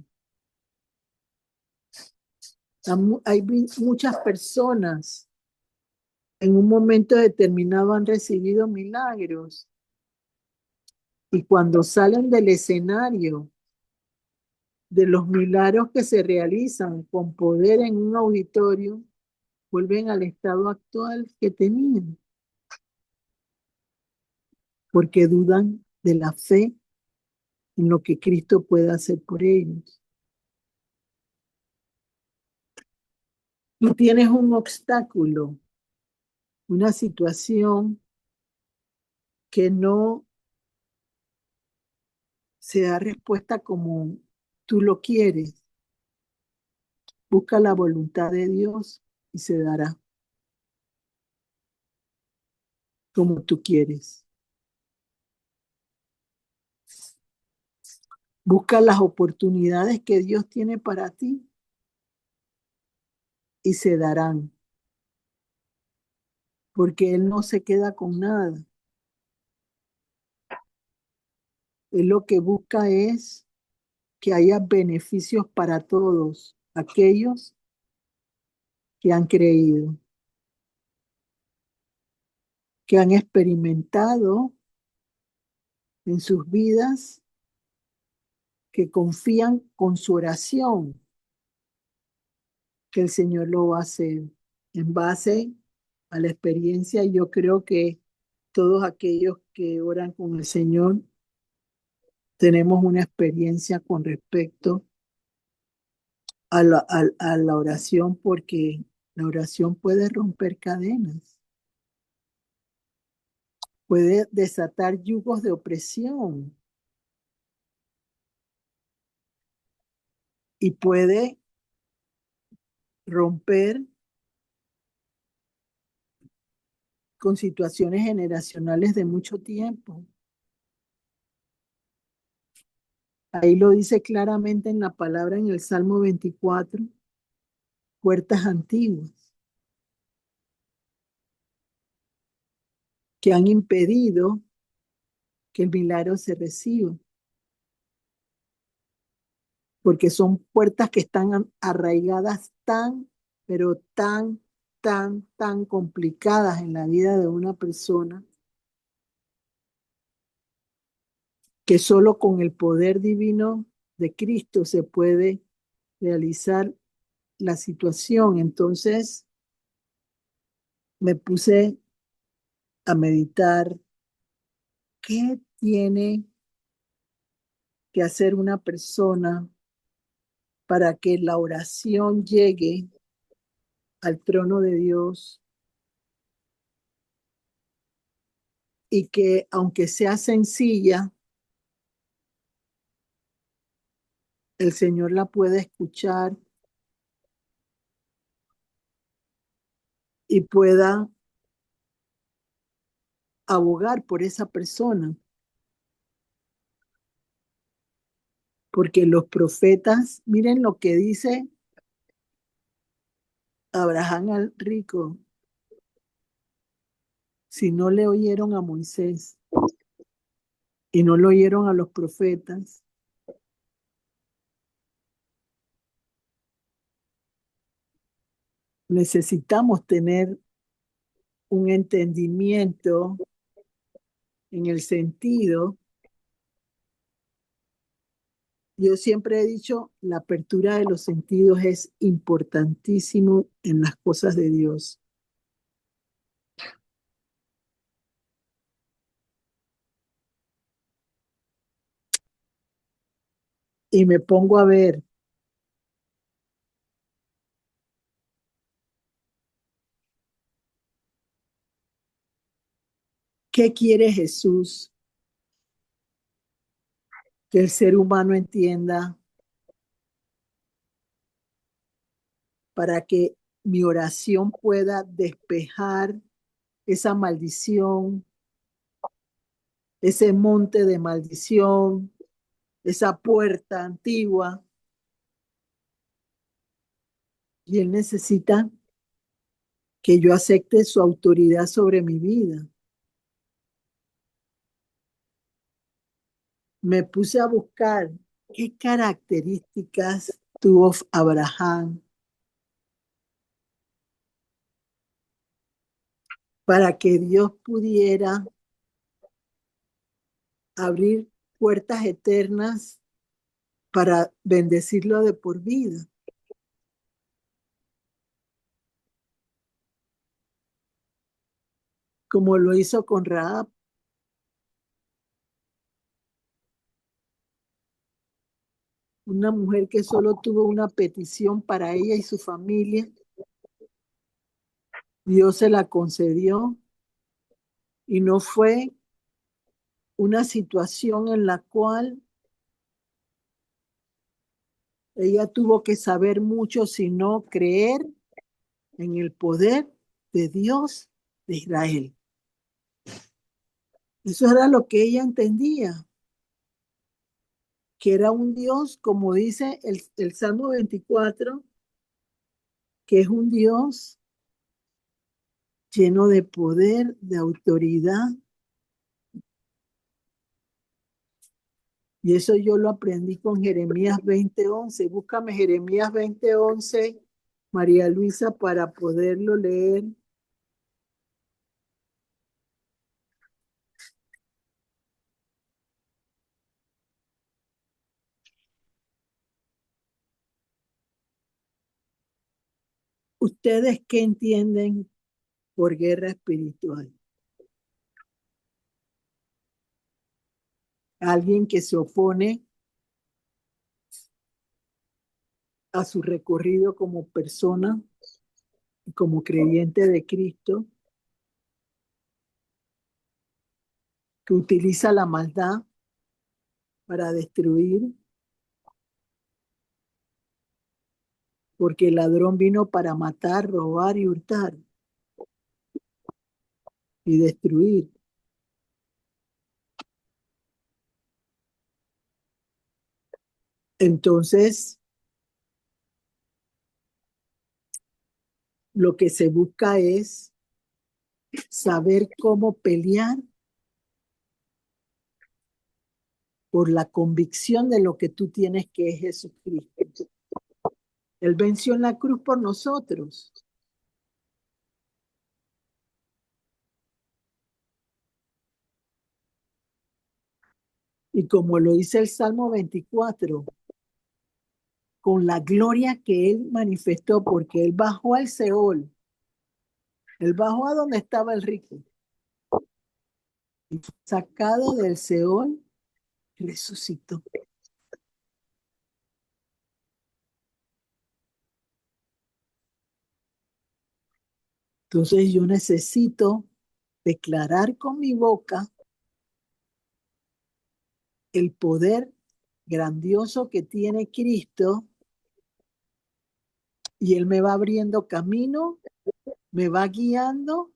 Hay muchas personas en un momento determinado han recibido milagros Y cuando salen del escenario de los milagros que se realizan con poder en un auditorio, vuelven al estado actual que tenían, porque dudan de la fe en lo que Cristo puede hacer por ellos. Tú tienes un obstáculo, una situación que no se da respuesta como tú lo quieres. Busca la voluntad de Dios y se dará como tú quieres. Busca las oportunidades que Dios tiene para ti y se darán, porque Él no se queda con nada. Él lo que busca es que haya beneficios para todos aquellos que han creído, que han experimentado en sus vidas, que confían con su oración que el Señor lo va a hacer en base a la experiencia. Yo creo que todos aquellos que oran con el Señor tenemos una experiencia con respecto a la oración, porque la oración puede romper cadenas, puede desatar yugos de opresión y puede romper con situaciones generacionales de mucho tiempo. Ahí lo dice claramente en la palabra en el Salmo 24, puertas antiguas que han impedido que el milagro se reciba, porque son puertas que están arraigadas pero tan complicadas en la vida de una persona, que solo con el poder divino de Cristo se puede realizar la situación. Entonces me puse a meditar qué tiene que hacer una persona para que la oración llegue al trono de Dios y que aunque sea sencilla, el Señor la pueda escuchar y pueda abogar por esa persona. Porque los profetas, miren lo que dice Abraham al rico: si no le oyeron a Moisés y no le oyeron a los profetas, necesitamos tener un entendimiento en el sentido, yo siempre he dicho, la apertura de los sentidos es importantísimo en las cosas de Dios. Y me pongo a ver qué quiere Jesús que el ser humano entienda para que mi oración pueda despejar esa maldición, ese monte de maldición, esa puerta antigua. Y Él necesita que yo acepte su autoridad sobre mi vida. Me puse a buscar qué características tuvo Abraham para que Dios pudiera abrir puertas eternas para bendecirlo de por vida. Como lo hizo con Rahab. Una mujer que solo tuvo una petición para ella y su familia. Dios se la concedió y no fue una situación en la cual ella tuvo que saber mucho, sino creer en el poder de Dios de Israel. Eso era lo que ella entendía, que era un Dios, como dice el Salmo 24, que es un Dios lleno de poder, de autoridad. Y eso yo lo aprendí con Jeremías 20:11. Búscame Jeremías 20:11, María Luisa, para poderlo leer. ¿Ustedes qué entienden por guerra espiritual? Alguien que se opone a su recorrido como persona y como creyente de Cristo, que utiliza la maldad para destruir, porque el ladrón vino para matar, robar y hurtar y destruir. Entonces, lo que se busca es saber cómo pelear por la convicción de lo que tú tienes, que es Jesucristo. Él venció en la cruz por nosotros. Y como lo dice el Salmo 24, con la gloria que Él manifestó, porque Él bajó al Seol, Él bajó a donde estaba el rico, y sacado del Seol, resucitó. Entonces yo necesito declarar con mi boca el poder grandioso que tiene Cristo, y Él me va abriendo camino, me va guiando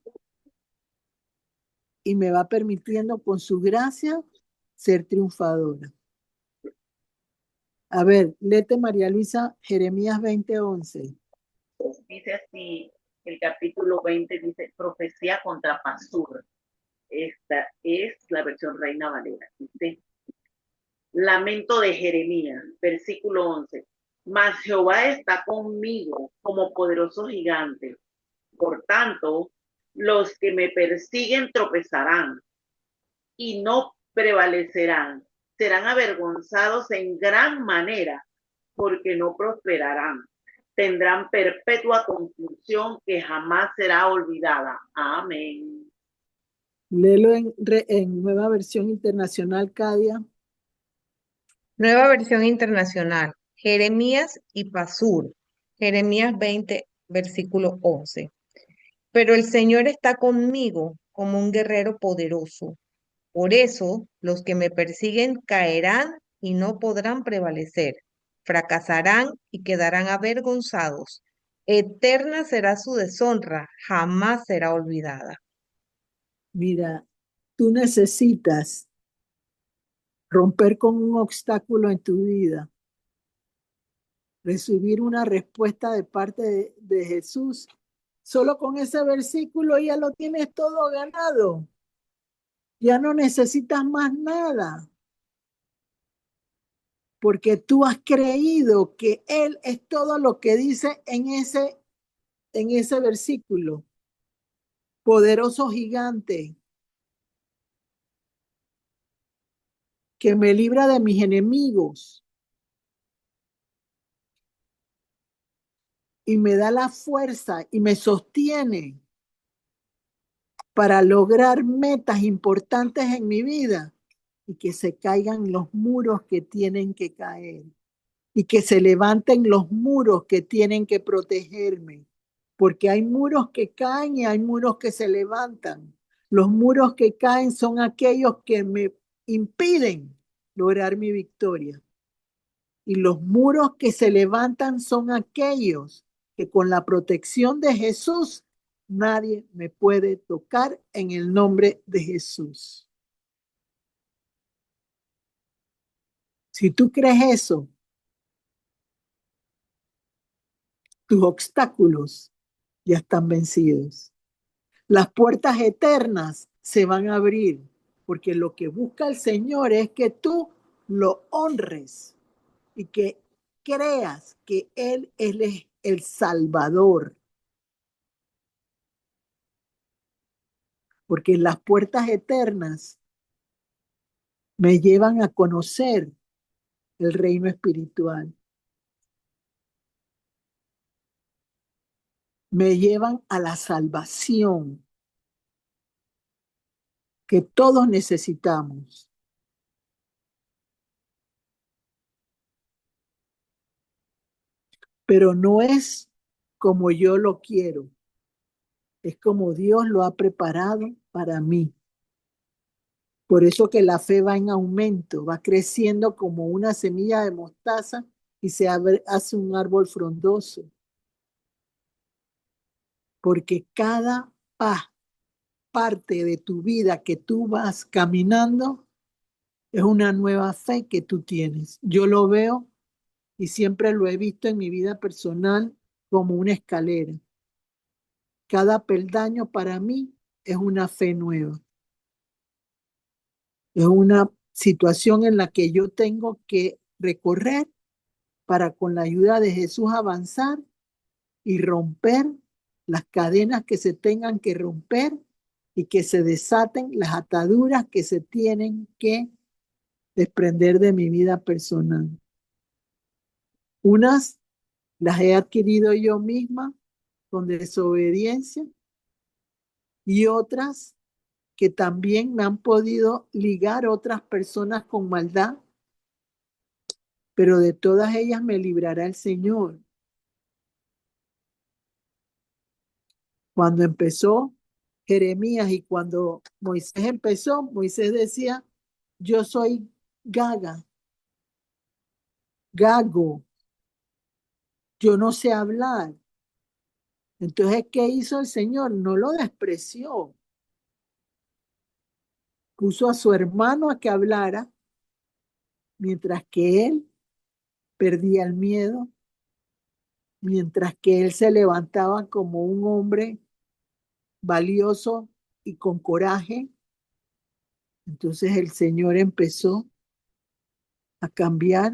y me va permitiendo con su gracia ser triunfadora. A ver, léete, María Luisa, Jeremías 20:11. Dice así, el capítulo 20 dice, profecía contra Pasur. Esta es la versión Reina Valera. Dice, lamento de Jeremías, versículo 11. Mas Jehová está conmigo como poderoso gigante. Por tanto, los que me persiguen tropezarán y no prevalecerán. Serán avergonzados en gran manera porque no prosperarán. Tendrán perpetua confusión que jamás será olvidada. Amén. Léelo en Nueva Versión Internacional, Cadia. Nueva versión internacional. Jeremías y Pasur. Jeremías 20, versículo 11. Pero el Señor está conmigo como un guerrero poderoso. Por eso los que me persiguen caerán y no podrán prevalecer. Fracasarán y quedarán avergonzados. Eterna será su deshonra, jamás será olvidada. Mira, tú necesitas romper con un obstáculo en tu vida, recibir una respuesta de parte de Jesús. Solo con ese versículo ya lo tienes todo ganado. Ya no necesitas más nada, porque tú has creído que Él es todo lo que dice en ese versículo. Poderoso gigante. que me libra de mis enemigos y me da la fuerza y me sostiene para lograr metas importantes en mi vida y que se caigan los muros que tienen que caer y que se levanten los muros que tienen que protegerme, porque hay muros que caen y hay muros que se levantan. Los muros que caen son aquellos que me impiden lograr mi victoria. Y los muros que se levantan son aquellos que con la protección de Jesús nadie me puede tocar en el nombre de Jesús. Si tú crees eso, tus obstáculos ya están vencidos. Las puertas eternas se van a abrir, porque lo que busca el Señor es que tú lo honres y que creas que Él es el Salvador. Porque las puertas eternas me llevan a conocer el reino espiritual. Me llevan a la salvación que todos necesitamos. Pero no es como yo lo quiero, es como Dios lo ha preparado para mí. Por eso que la fe va en aumento, va creciendo como una semilla de mostaza y hace un árbol frondoso. Porque cada parte de tu vida que tú vas caminando es una nueva fe que tú tienes. Yo lo veo y siempre lo he visto en mi vida personal como una escalera. Cada peldaño para mí es una fe nueva. Es una situación en la que yo tengo que recorrer para con la ayuda de Jesús avanzar y romper las cadenas que se tengan que romper y que se desaten las ataduras que se tienen que desprender de mi vida personal. Unas las he adquirido yo misma con desobediencia y otras que también me han podido ligar otras personas con maldad, pero de todas ellas me librará el Señor. Cuando empezó Jeremías y cuando Moisés empezó, Moisés decía, yo soy gaga, gago, yo no sé hablar. Entonces, ¿qué hizo el Señor? No lo despreció. Puso a su hermano a que hablara, mientras que él perdía el miedo, mientras que él se levantaba como un hombre valioso y con coraje. Entonces el Señor empezó a cambiar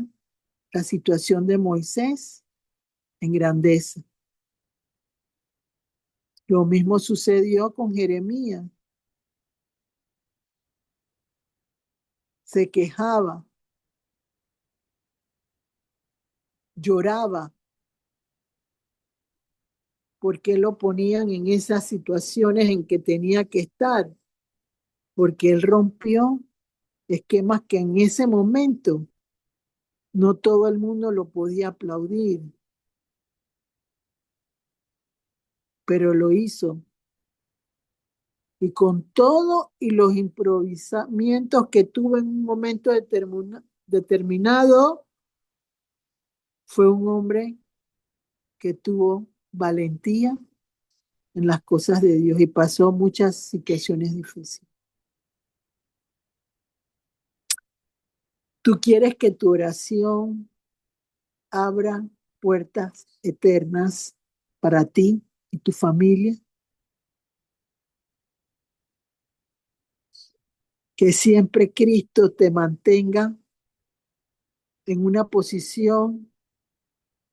la situación de Moisés en grandeza. Lo mismo sucedió con Jeremías. Se quejaba, lloraba, porque lo ponían en esas situaciones en que tenía que estar, porque él rompió esquemas que en ese momento no todo el mundo lo podía aplaudir, pero lo hizo. Y con todo y los improvisamientos que tuvo en un momento determinado, fue un hombre que tuvo valentía en las cosas de Dios y pasó muchas situaciones difíciles. Tú quieres que tu oración abra puertas eternas para ti y tu familia, que siempre Cristo te mantenga en una posición.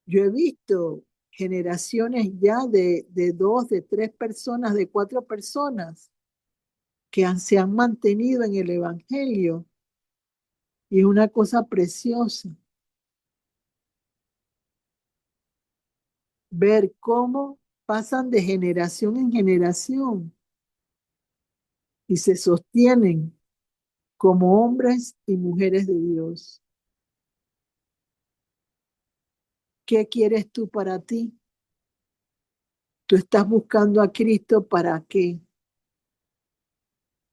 Yo he visto generaciones ya de dos, de tres personas, de cuatro personas que se han mantenido en el Evangelio Y es una cosa preciosa ver cómo pasan de generación en generación y se sostienen como hombres y mujeres de Dios. ¿Qué quieres tú para ti? ¿Tú estás buscando a Cristo para qué?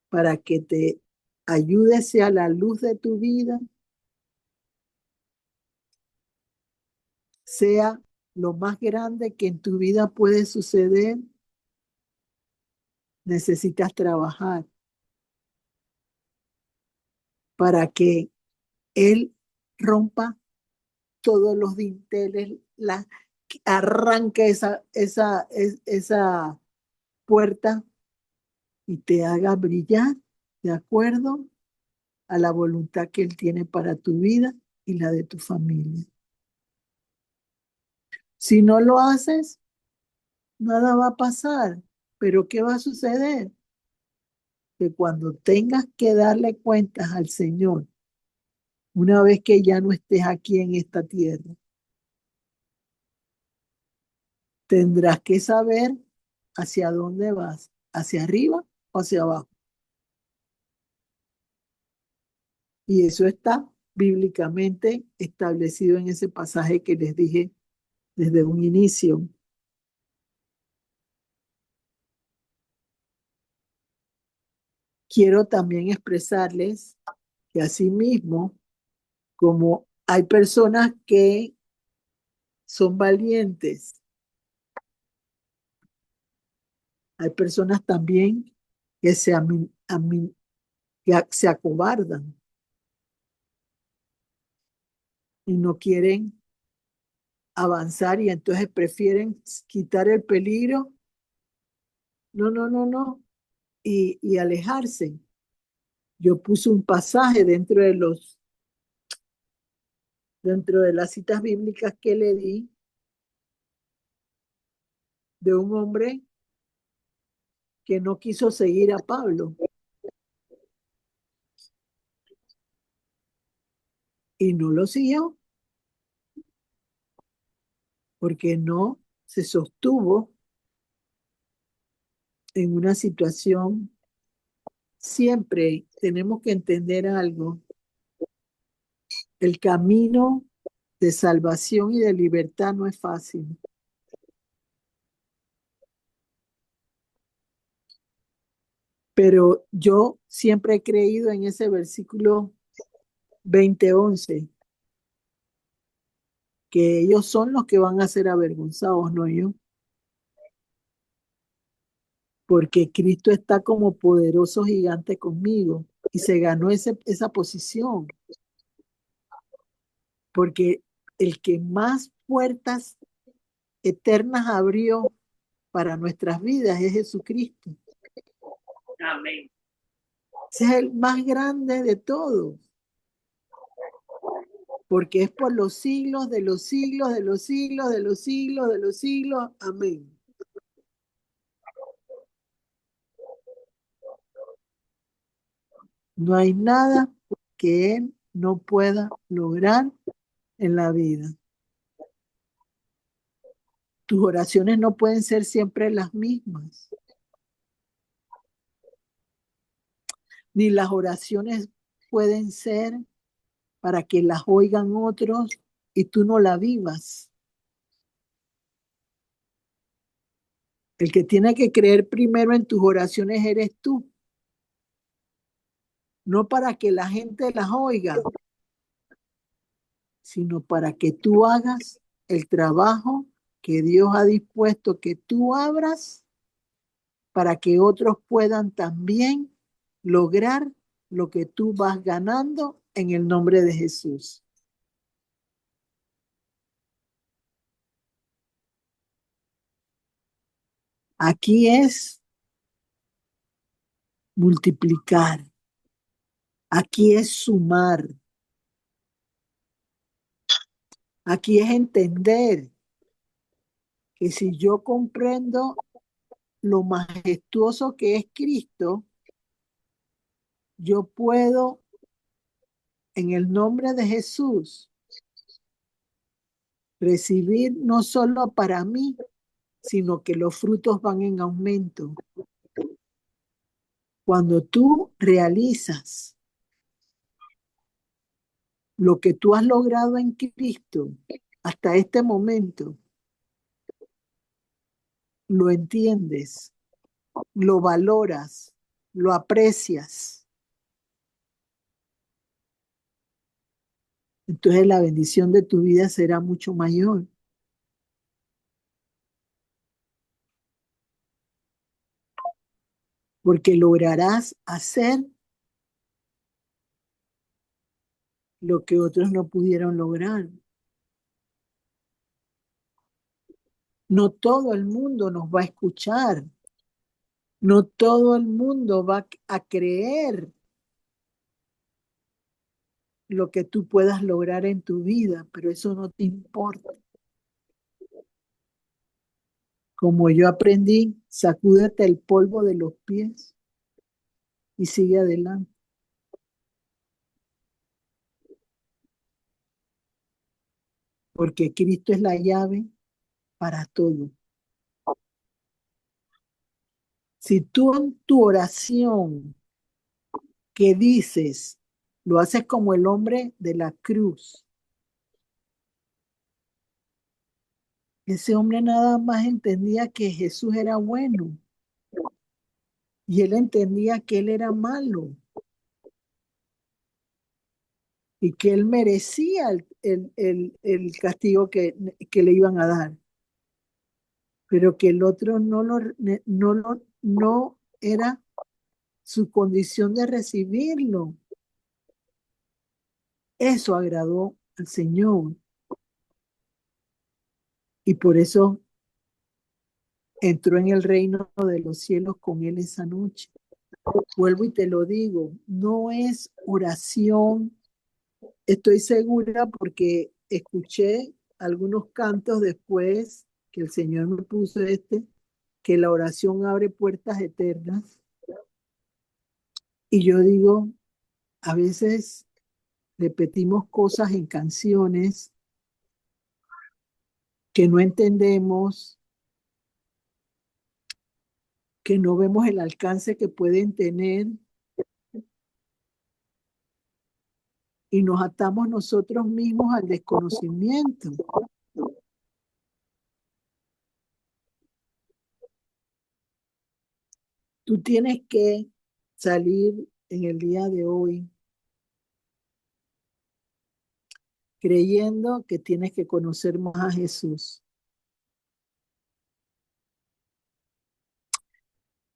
Para que te ayude, sea la luz de tu vida, sea lo más grande que en tu vida puede suceder. Necesitas trabajar para que Él rompa todos los dinteles, arranque esa puerta y te haga brillar de acuerdo a la voluntad que Él tiene para tu vida y la de tu familia. Si no lo haces, nada va a pasar. Pero ¿qué va a suceder? Que cuando tengas que darle cuentas al Señor, una vez que ya no estés aquí en esta tierra, tendrás que saber hacia dónde vas, hacia arriba o hacia abajo. Y eso está bíblicamente establecido en ese pasaje que les dije desde un inicio. Quiero también expresarles que asimismo, como hay personas que son valientes, hay personas también que que se acobardan y no quieren avanzar y entonces prefieren quitar el peligro, no, no, no, no, y alejarse. Yo puse un pasaje dentro de las citas bíblicas que le di de un hombre que no quiso seguir a Pablo y no lo siguió porque no se sostuvo en una situación. Siempre tenemos que entender algo. El camino de salvación y de libertad no es fácil. Pero yo siempre he creído en ese versículo 20:11, que ellos son los que van a ser avergonzados, no yo. Porque Cristo está como poderoso gigante conmigo y se ganó esa posición. Porque el que más puertas eternas abrió para nuestras vidas es Jesucristo. Amén. Ese es el más grande de todos. Porque es por los siglos de los siglos, de los siglos, de los siglos, de los siglos. Amén. No hay nada que Él no pueda lograr en la vida. Tus oraciones no pueden ser siempre las mismas. Ni las oraciones pueden ser para que las oigan otros y tú no la vivas. El que tiene que creer primero en tus oraciones eres tú. No para que la gente las oiga, sino para que tú hagas el trabajo que Dios ha dispuesto que tú abras para que otros puedan también lograr lo que tú vas ganando en el nombre de Jesús. Aquí es multiplicar, aquí es sumar, aquí es entender que si yo comprendo lo majestuoso que es Cristo, yo puedo en el nombre de Jesús, recibir no solo para mí, sino que los frutos van en aumento. Cuando tú realizas lo que tú has logrado en Cristo hasta este momento, lo entiendes, lo valoras, lo aprecias, entonces la bendición de tu vida será mucho mayor. Porque lograrás hacer lo que otros no pudieron lograr. No todo el mundo nos va a escuchar. No todo el mundo va a creer lo que tú puedas lograr en tu vida, pero eso no te importa. Como yo aprendí, sacúdete el polvo de los pies y sigue adelante. Porque Cristo es la llave para todo. Si tú en tu oración que dices, lo haces como el hombre de la cruz, ese hombre nada más entendía que Jesús era bueno y él entendía que él era malo y que él merecía el castigo que le iban a dar, pero que el otro no era su condición de recibirlo. Eso agradó al Señor y por eso entró en el reino de los cielos con él esa noche. Vuelvo y te lo digo, no es oración. Estoy segura porque escuché algunos cantos después que el Señor me puso que la oración abre puertas eternas. Y yo digo, a veces repetimos cosas en canciones que no entendemos, que no vemos el alcance que pueden tener y nos atamos nosotros mismos al desconocimiento. Tú tienes que salir en el día de hoy creyendo que tienes que conocer más a Jesús,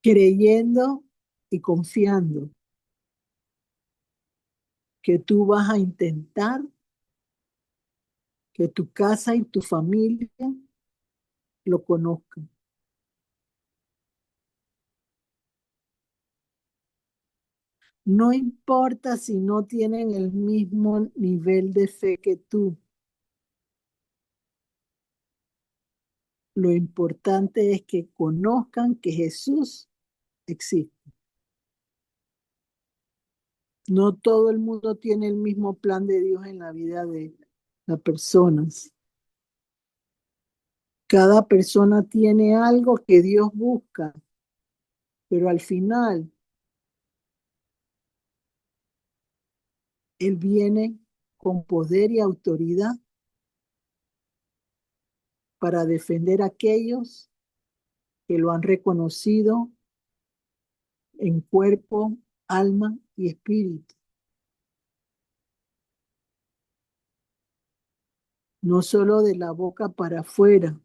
creyendo y confiando que tú vas a intentar que tu casa y tu familia lo conozcan. No importa si no tienen el mismo nivel de fe que tú. Lo importante es que conozcan que Jesús existe. No todo el mundo tiene el mismo plan de Dios en la vida de las personas. Cada persona tiene algo que Dios busca, pero al final Él viene con poder y autoridad para defender a aquellos que lo han reconocido en cuerpo, alma y espíritu. No solo de la boca para afuera.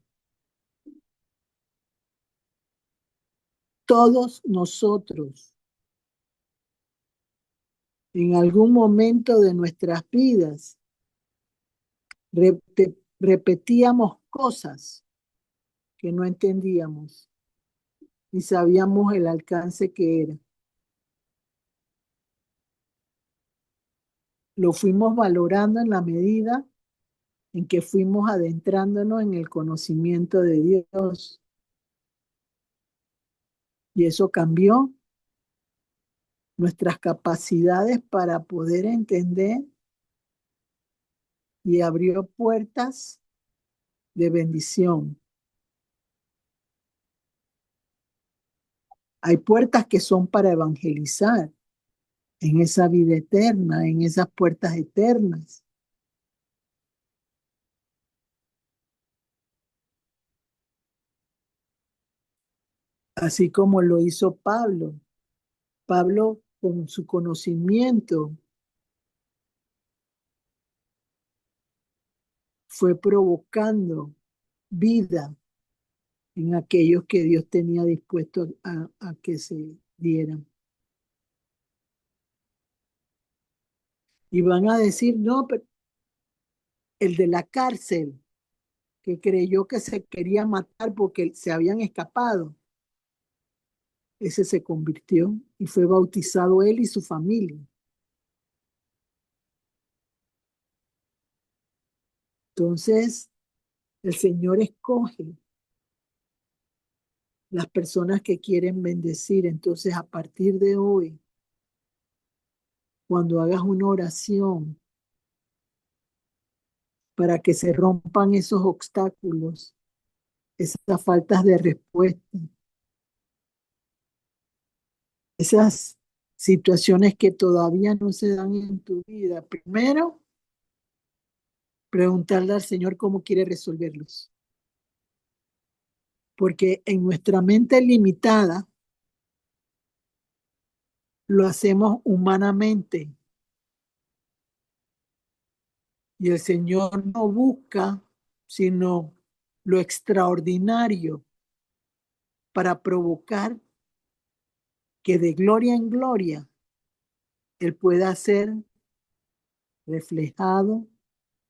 Todos nosotros, en algún momento de nuestras vidas, repetíamos cosas que no entendíamos y sabíamos el alcance que era. Lo fuimos valorando en la medida en que fuimos adentrándonos en el conocimiento de Dios. Y eso cambió nuestras capacidades para poder entender y abrió puertas de bendición. Hay puertas que son para evangelizar en esa vida eterna, en esas puertas eternas. Así como lo hizo Pablo. Pablo, con su conocimiento, fue provocando vida en aquellos que Dios tenía dispuesto a que se dieran. Y van a decir, no, pero el de la cárcel, que creyó que se quería matar porque se habían escapado, ese se convirtió y fue bautizado él y su familia. Entonces, el Señor escoge las personas que quieren bendecir. Entonces, a partir de hoy, cuando hagas una oración para que se rompan esos obstáculos, esas faltas de respuesta, esas situaciones que todavía no se dan en tu vida, primero, preguntarle al Señor cómo quiere resolverlos. Porque en nuestra mente limitada lo hacemos humanamente y el Señor no busca sino lo extraordinario para provocar que de gloria en gloria Él pueda ser reflejado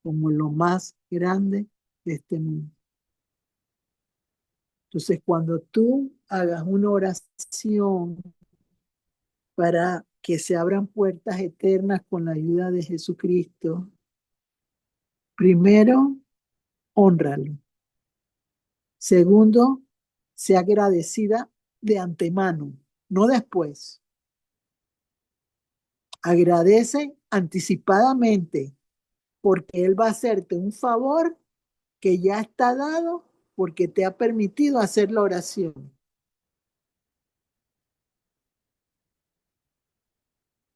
como lo más grande de este mundo. Entonces, cuando tú hagas una oración para que se abran puertas eternas con la ayuda de Jesucristo, primero, hónralo. Segundo, sea agradecida de antemano, no después. Agradece anticipadamente porque Él va a hacerte un favor que ya está dado porque te ha permitido hacer la oración,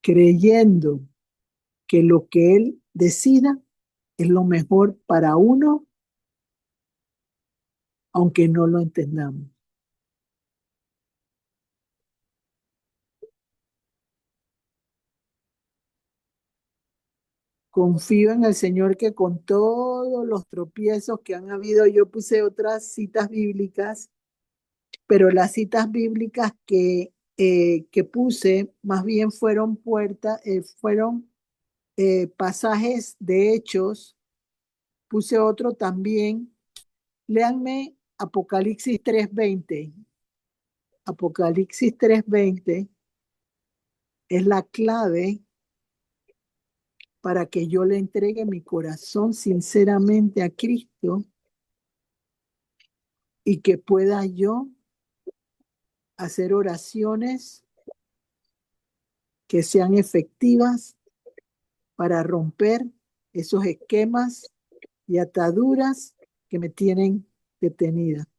creyendo que lo que Él decida es lo mejor para uno, aunque no lo entendamos. Confío en el Señor que con todos los tropiezos que han habido, yo puse otras citas bíblicas, pero las citas bíblicas que puse más bien fueron pasajes de Hechos. Puse otro también. Léanme Apocalipsis 3:20. Apocalipsis 3:20 es la clave para que yo le entregue mi corazón sinceramente a Cristo y que pueda yo hacer oraciones que sean efectivas para romper esos esquemas y ataduras que me tienen detenida.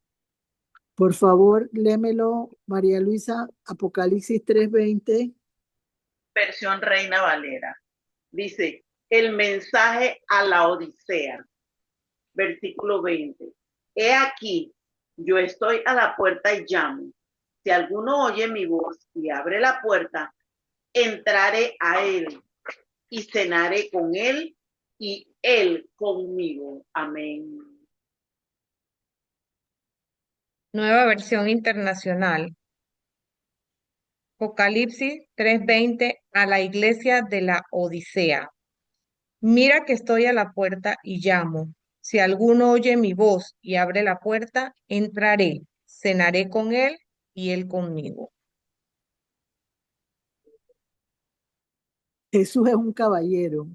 Por favor, lémelo, María Luisa, Apocalipsis 3:20. Versión Reina Valera. Dice, el mensaje a la Odisea, versículo 20. He aquí, yo estoy a la puerta y llamo. Si alguno oye mi voz y abre la puerta, entraré a él y cenaré con él y él conmigo. Amén. Nueva versión internacional. Apocalipsis 3:20 a la iglesia de la Odisea. Mira que estoy a la puerta y llamo. Si alguno oye mi voz y abre la puerta, entraré, cenaré con él y él conmigo. Jesús es un caballero.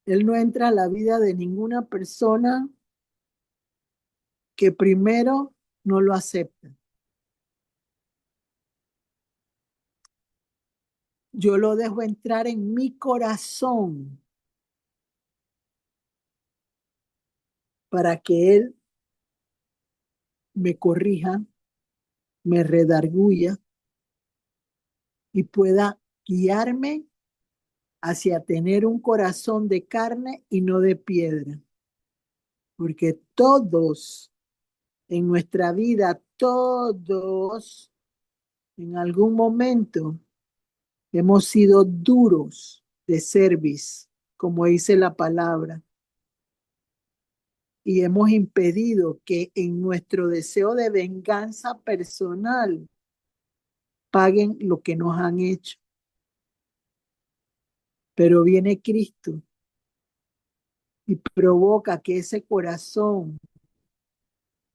Él no entra a la vida de ninguna persona que primero no lo acepta. Yo lo dejo entrar en mi corazón para que Él me corrija, me redarguya y pueda guiarme hacia tener un corazón de carne y no de piedra. Porque todos en nuestra vida, todos en algún momento hemos sido duros de cerviz, como dice la palabra, y hemos impedido que en nuestro deseo de venganza personal paguen lo que nos han hecho. Pero viene Cristo y provoca que ese corazón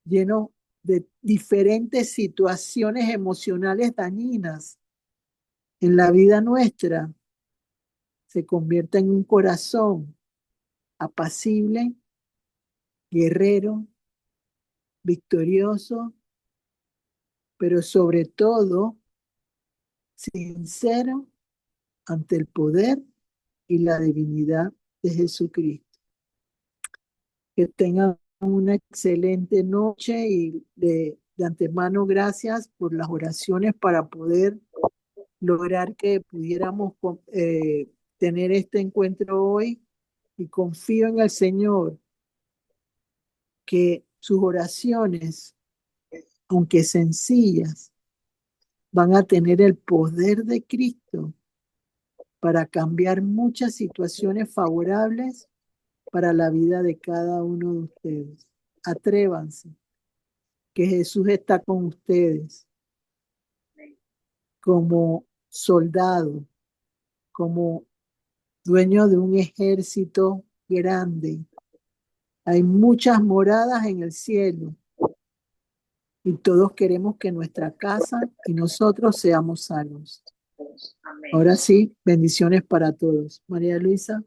lleno de diferentes situaciones emocionales dañinas en la vida nuestra se convierta en un corazón apacible, guerrero, victorioso, pero sobre todo sincero ante el poder y la divinidad de Jesucristo. Que tengan una excelente noche y de antemano gracias por las oraciones para poder lograr que pudiéramos tener este encuentro hoy, y confío en el Señor que sus oraciones, aunque sencillas, van a tener el poder de Cristo para cambiar muchas situaciones favorables para la vida de cada uno de ustedes. Atrévanse, que Jesús está con ustedes como soldado, como dueño de un ejército grande. Hay muchas moradas en el cielo y todos queremos que nuestra casa y nosotros seamos salvos. Amén. Ahora sí, bendiciones para todos. María Luisa.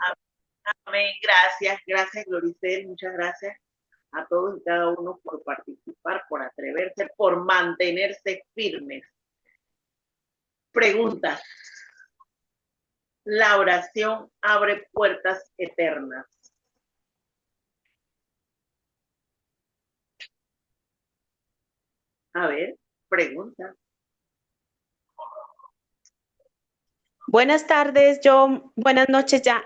Amén. Gracias, Gloricel. Muchas gracias a todos y cada uno por participar, por atreverse, por mantenerse firmes. Preguntas. La oración abre puertas eternas. A ver, pregunta. Buenas tardes, buenas noches ya,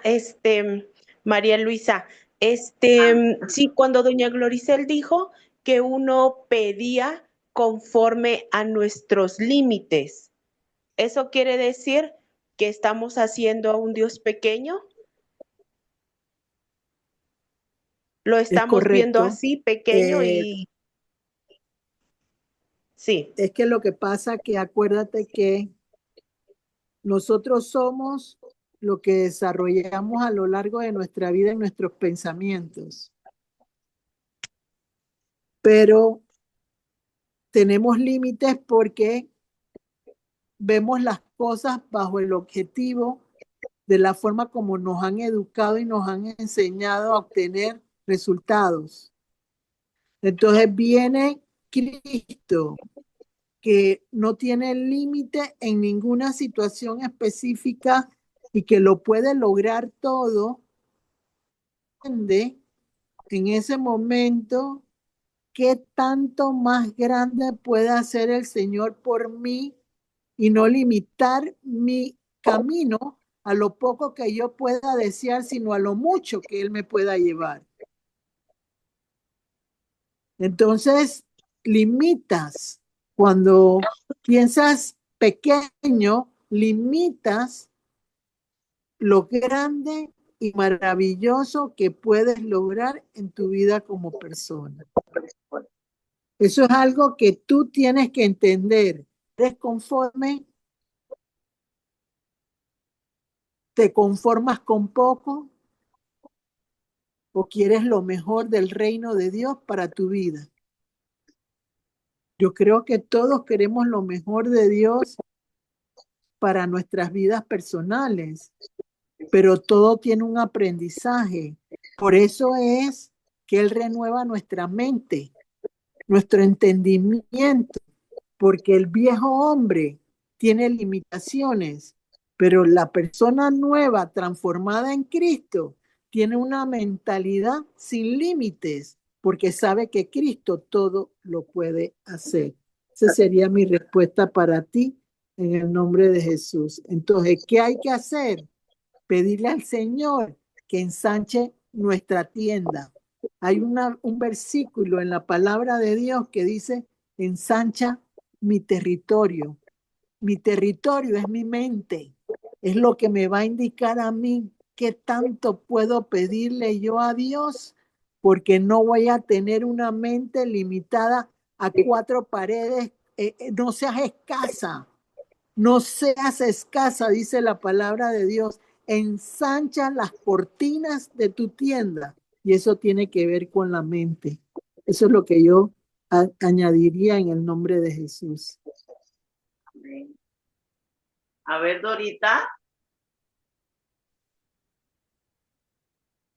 María Luisa. Sí, cuando doña Gloricel dijo que uno pedía conforme a nuestros límites, ¿eso quiere decir que estamos haciendo a un Dios pequeño? ¿Lo estamos viendo así, pequeño y...? Sí. Es que lo que pasa que acuérdate que nosotros somos lo que desarrollamos a lo largo de nuestra vida en nuestros pensamientos. Pero tenemos límites porque vemos las cosas bajo el objetivo de la forma como nos han educado y nos han enseñado a obtener resultados. Entonces viene Cristo, que no tiene límite en ninguna situación específica y que lo puede lograr todo. En ese momento, ¿qué tanto más grande puede hacer el Señor por mí y no limitar mi camino a lo poco que yo pueda desear, sino a lo mucho que Él me pueda llevar? Entonces, limitas. Cuando piensas pequeño, limitas lo grande y maravilloso que puedes lograr en tu vida como persona. Eso es algo que tú tienes que entender. ¿Eres conforme? ¿Te conformas con poco? ¿O quieres lo mejor del reino de Dios para tu vida? Yo creo que todos queremos lo mejor de Dios para nuestras vidas personales, pero todo tiene un aprendizaje. Por eso es que Él renueva nuestra mente, nuestro entendimiento, porque el viejo hombre tiene limitaciones, pero la persona nueva, transformada en Cristo, tiene una mentalidad sin límites, porque sabe que Cristo todo lo puede hacer. Esa sería mi respuesta para ti en el nombre de Jesús. Entonces, ¿qué hay que hacer? Pedirle al Señor que ensanche nuestra tienda. Hay un versículo en la palabra de Dios que dice, ensancha mi territorio. Mi territorio es mi mente. Es lo que me va a indicar a mí qué tanto puedo pedirle yo a Dios, porque no voy a tener una mente limitada a cuatro paredes. No seas escasa. No seas escasa, dice la palabra de Dios. Ensancha las cortinas de tu tienda. Y eso tiene que ver con la mente. Eso es lo que yo añadiría en el nombre de Jesús. A ver, Dorita.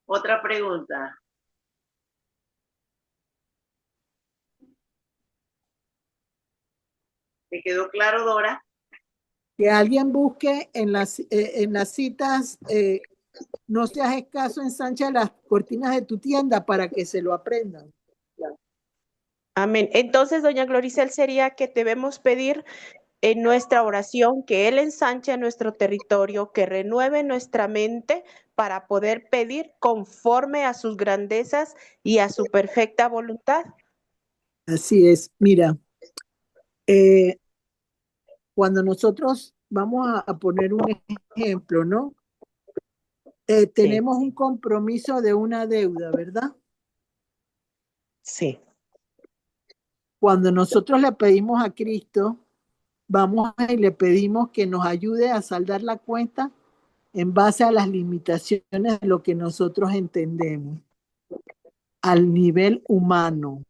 Otra pregunta. ¿Te quedó claro, Dora? Que alguien busque en las citas, no seas escaso, ensancha las cortinas de tu tienda para que se lo aprendan. Amén. Entonces, doña Gloricel, sería que debemos pedir en nuestra oración que Él ensanche nuestro territorio, que renueve nuestra mente para poder pedir conforme a sus grandezas y a su perfecta voluntad. Así es. Mira, cuando nosotros vamos a poner un ejemplo, ¿no? Tenemos un compromiso de una deuda, ¿verdad? Sí. Cuando nosotros le pedimos a Cristo, vamos y le pedimos que nos ayude a saldar la cuenta en base a las limitaciones de lo que nosotros entendemos, al nivel humano.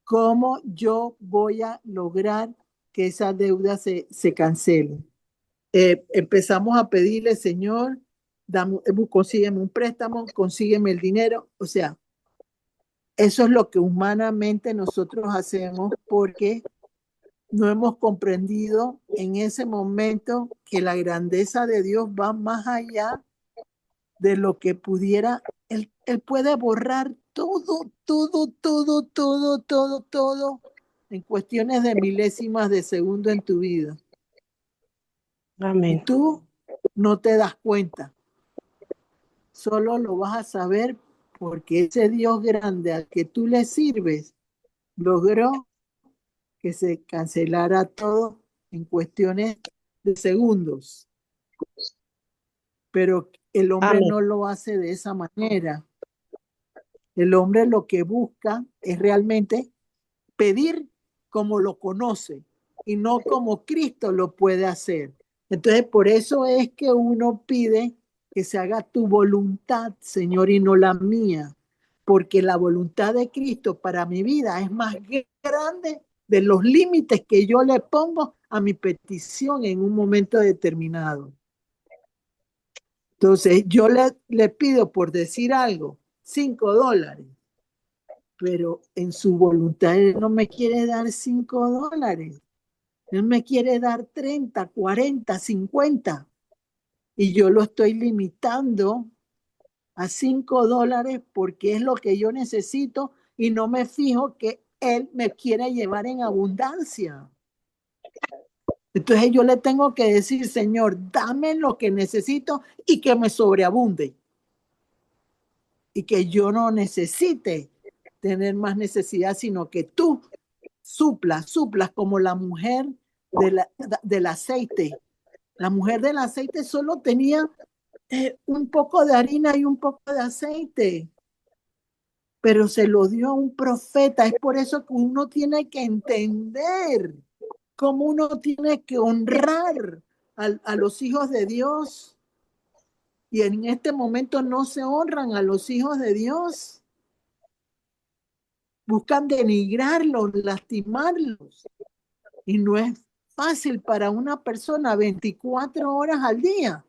¿Cómo yo voy a lograr que esa deuda se cancele? Empezamos a pedirle, Señor, consígueme un préstamo, consígueme el dinero. O sea, eso es lo que humanamente nosotros hacemos porque no hemos comprendido en ese momento que la grandeza de Dios va más allá de lo que pudiera. Él puede borrar todo, todo, todo, todo, todo, todo en cuestiones de milésimas de segundo en tu vida. Y Amén. tú no te das cuenta. Solo lo vas a saber porque ese Dios grande al que tú le sirves logró que se cancelara todo en cuestiones de segundos. Pero el hombre Amén. no lo hace de esa manera. El hombre lo que busca es realmente pedir como lo conoce y no como Cristo lo puede hacer. Entonces, por eso es que uno pide que se haga tu voluntad, Señor, y no la mía, porque la voluntad de Cristo para mi vida es más grande de los límites que yo le pongo a mi petición en un momento determinado. Entonces, yo le pido, por decir algo, $5, pero en su voluntad Él no me quiere dar $5. Él me quiere dar 30, 40, 50. Y yo lo estoy limitando a $5 porque es lo que yo necesito y no me fijo que Él me quiere llevar en abundancia. Entonces yo le tengo que decir, Señor, dame lo que necesito y que me sobreabunde. Y que yo no necesite tener más necesidad, sino que tú suplas como la mujer del aceite. La mujer del aceite solo tenía un poco de harina y un poco de aceite, pero se lo dio a un profeta. Es por eso que uno tiene que entender cómo uno tiene que honrar a los hijos de Dios. Y en este momento no se honran a los hijos de Dios. Buscan denigrarlos, lastimarlos. Y no es fácil para una persona 24 horas al día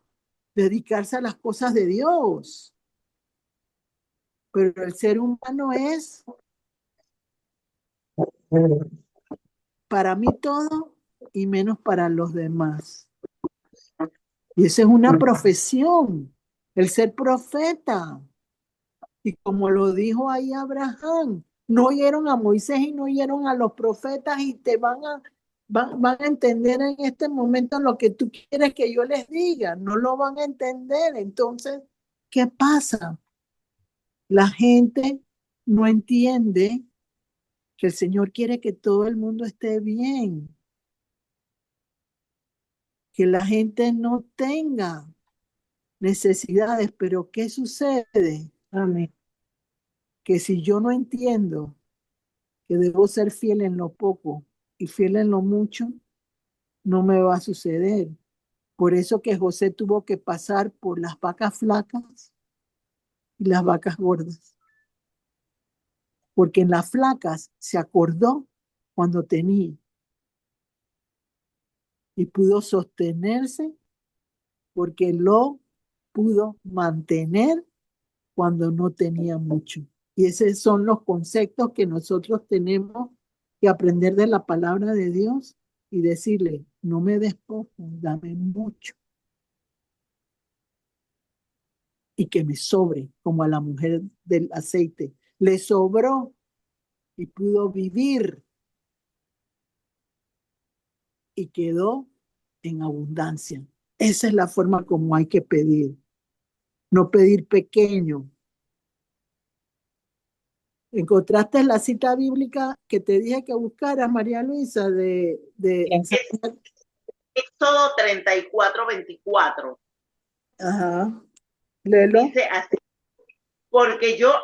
dedicarse a las cosas de Dios. Pero el ser humano es para mí todo y menos para los demás. Y esa es una profesión, el ser profeta. Y como lo dijo ahí Abraham, no oyeron a Moisés y no oyeron a los profetas y te van a entender en este momento lo que tú quieres que yo les diga. No lo van a entender. Entonces, ¿qué pasa? La gente no entiende que el Señor quiere que todo el mundo esté bien, que la gente no tenga necesidades, pero ¿qué sucede? Amén. Que si yo no entiendo que debo ser fiel en lo poco y fiel en lo mucho, no me va a suceder. Por eso que José tuvo que pasar por las vacas flacas y las vacas gordas, porque en las flacas se acordó cuando tenía y pudo sostenerse porque lo pudo mantener cuando no tenía mucho. Y esos son los conceptos que nosotros tenemos que aprender de la palabra de Dios y decirle, no me des poco, dame mucho. Y que me sobre, como a la mujer del aceite. Le sobró y pudo vivir y quedó en abundancia. Esa es la forma como hay que pedir. No pedir pequeño. ¿Encontraste la cita bíblica que te dije que buscaras, María Luisa, Es Éxodo 34:24. Ajá, léelo. Dice así, porque yo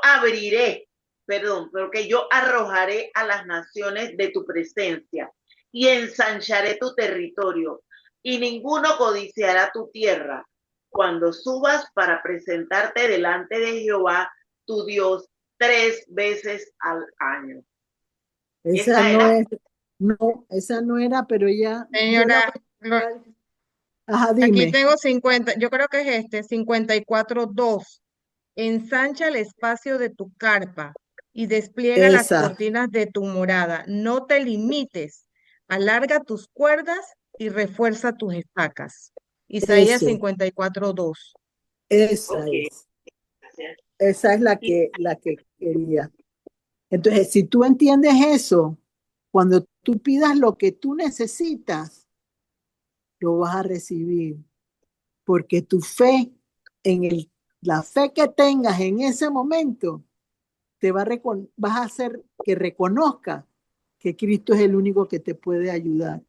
porque yo arrojaré a las naciones de tu presencia y ensancharé tu territorio, y ninguno codiciará tu tierra cuando subas para presentarte delante de Jehová, tu Dios, 3 veces al año. Esa Esa no era. es, no, esa no era, pero ya, yo la Señora, voy a buscar. Ajá, aquí dime. tengo 50, yo creo que es este, 54:2. Ensancha el espacio de tu carpa y despliega las Esa, cortinas de tu morada. No te limites. Alarga tus cuerdas y refuerza tus estacas. Isaías eso, 54:2. esa Ok, es. gracias. Esa es la que quería. Entonces, si tú entiendes eso, cuando tú pidas lo que tú necesitas, lo vas a recibir, porque tu fe la fe que tengas en ese momento vas a hacer que reconozca que Cristo es el único que te puede ayudar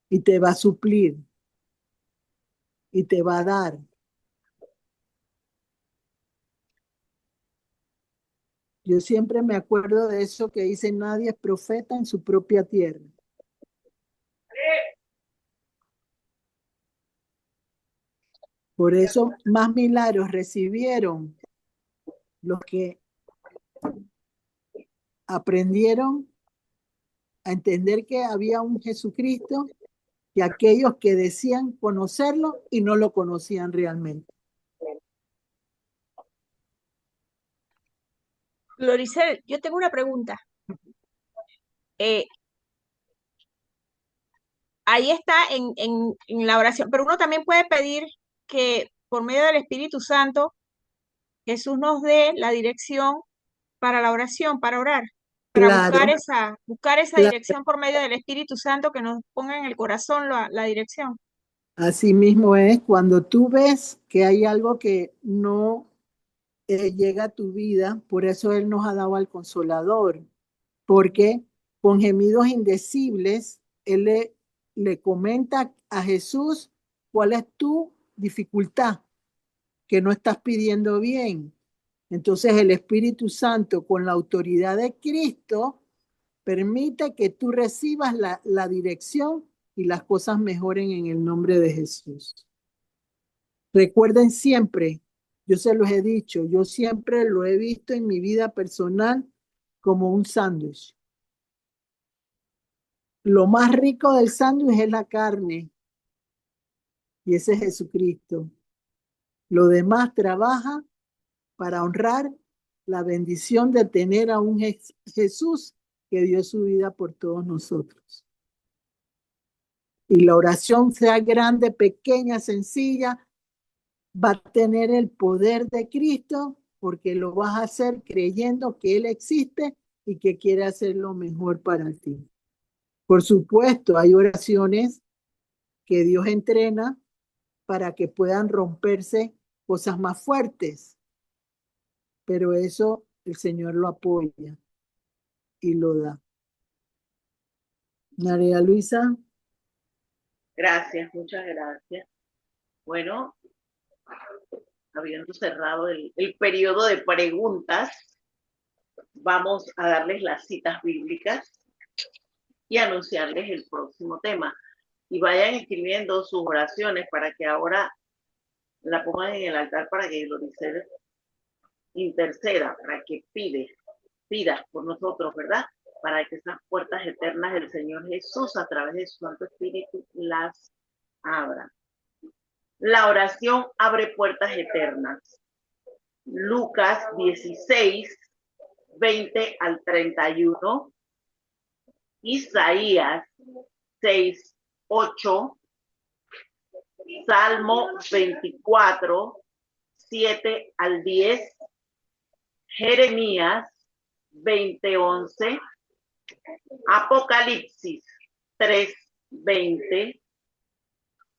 y te va a suplir y te va a dar. Yo siempre me acuerdo de eso que dice, nadie es profeta en su propia tierra. Por eso más milagros recibieron los que aprendieron a entender que había un Jesucristo y aquellos que decían conocerlo y no lo conocían realmente. Gloricel, yo tengo una pregunta. Eh, Ahí está en la oración, pero uno también puede pedir que por medio del Espíritu Santo Jesús nos dé la dirección para la oración, para orar, para Claro, buscar esa claro. dirección por medio del Espíritu Santo que nos ponga en el corazón la dirección. Así mismo es cuando tú ves que hay algo que no llega a tu vida, por eso Él nos ha dado al Consolador, porque con gemidos indecibles, Él le comenta a Jesús cuál es tu dificultad, que no estás pidiendo bien. Entonces el Espíritu Santo, con la autoridad de Cristo, permite que tú recibas la dirección y las cosas mejoren en el nombre de Jesús. Recuerden siempre, yo se los he dicho, yo siempre lo he visto en mi vida personal como un sándwich. Lo más rico del sándwich es la carne y ese es Jesucristo. Lo demás trabaja para honrar la bendición de tener a un Jesús que dio su vida por todos nosotros. Y la oración, sea grande, pequeña, sencilla, va a tener el poder de Cristo porque lo vas a hacer creyendo que Él existe y que quiere hacer lo mejor para ti. Por supuesto, hay oraciones que Dios entrena para que puedan romperse cosas más fuertes, pero eso el Señor lo apoya y lo da. María Luisa. Gracias, muchas gracias. Bueno, habiendo cerrado el periodo de preguntas, vamos a darles las citas bíblicas y anunciarles el próximo tema. Y vayan escribiendo sus oraciones para que ahora la pongan en el altar para que Gloricel interceda, para que pida por nosotros, ¿verdad? Para que esas puertas eternas del Señor Jesús a través de su Santo Espíritu las abra. La oración abre puertas eternas. Lucas 16, 20 al 31. Isaías 6, 8. Salmo 24, 7 al 10. Jeremías 20, 11. Apocalipsis 3, 20.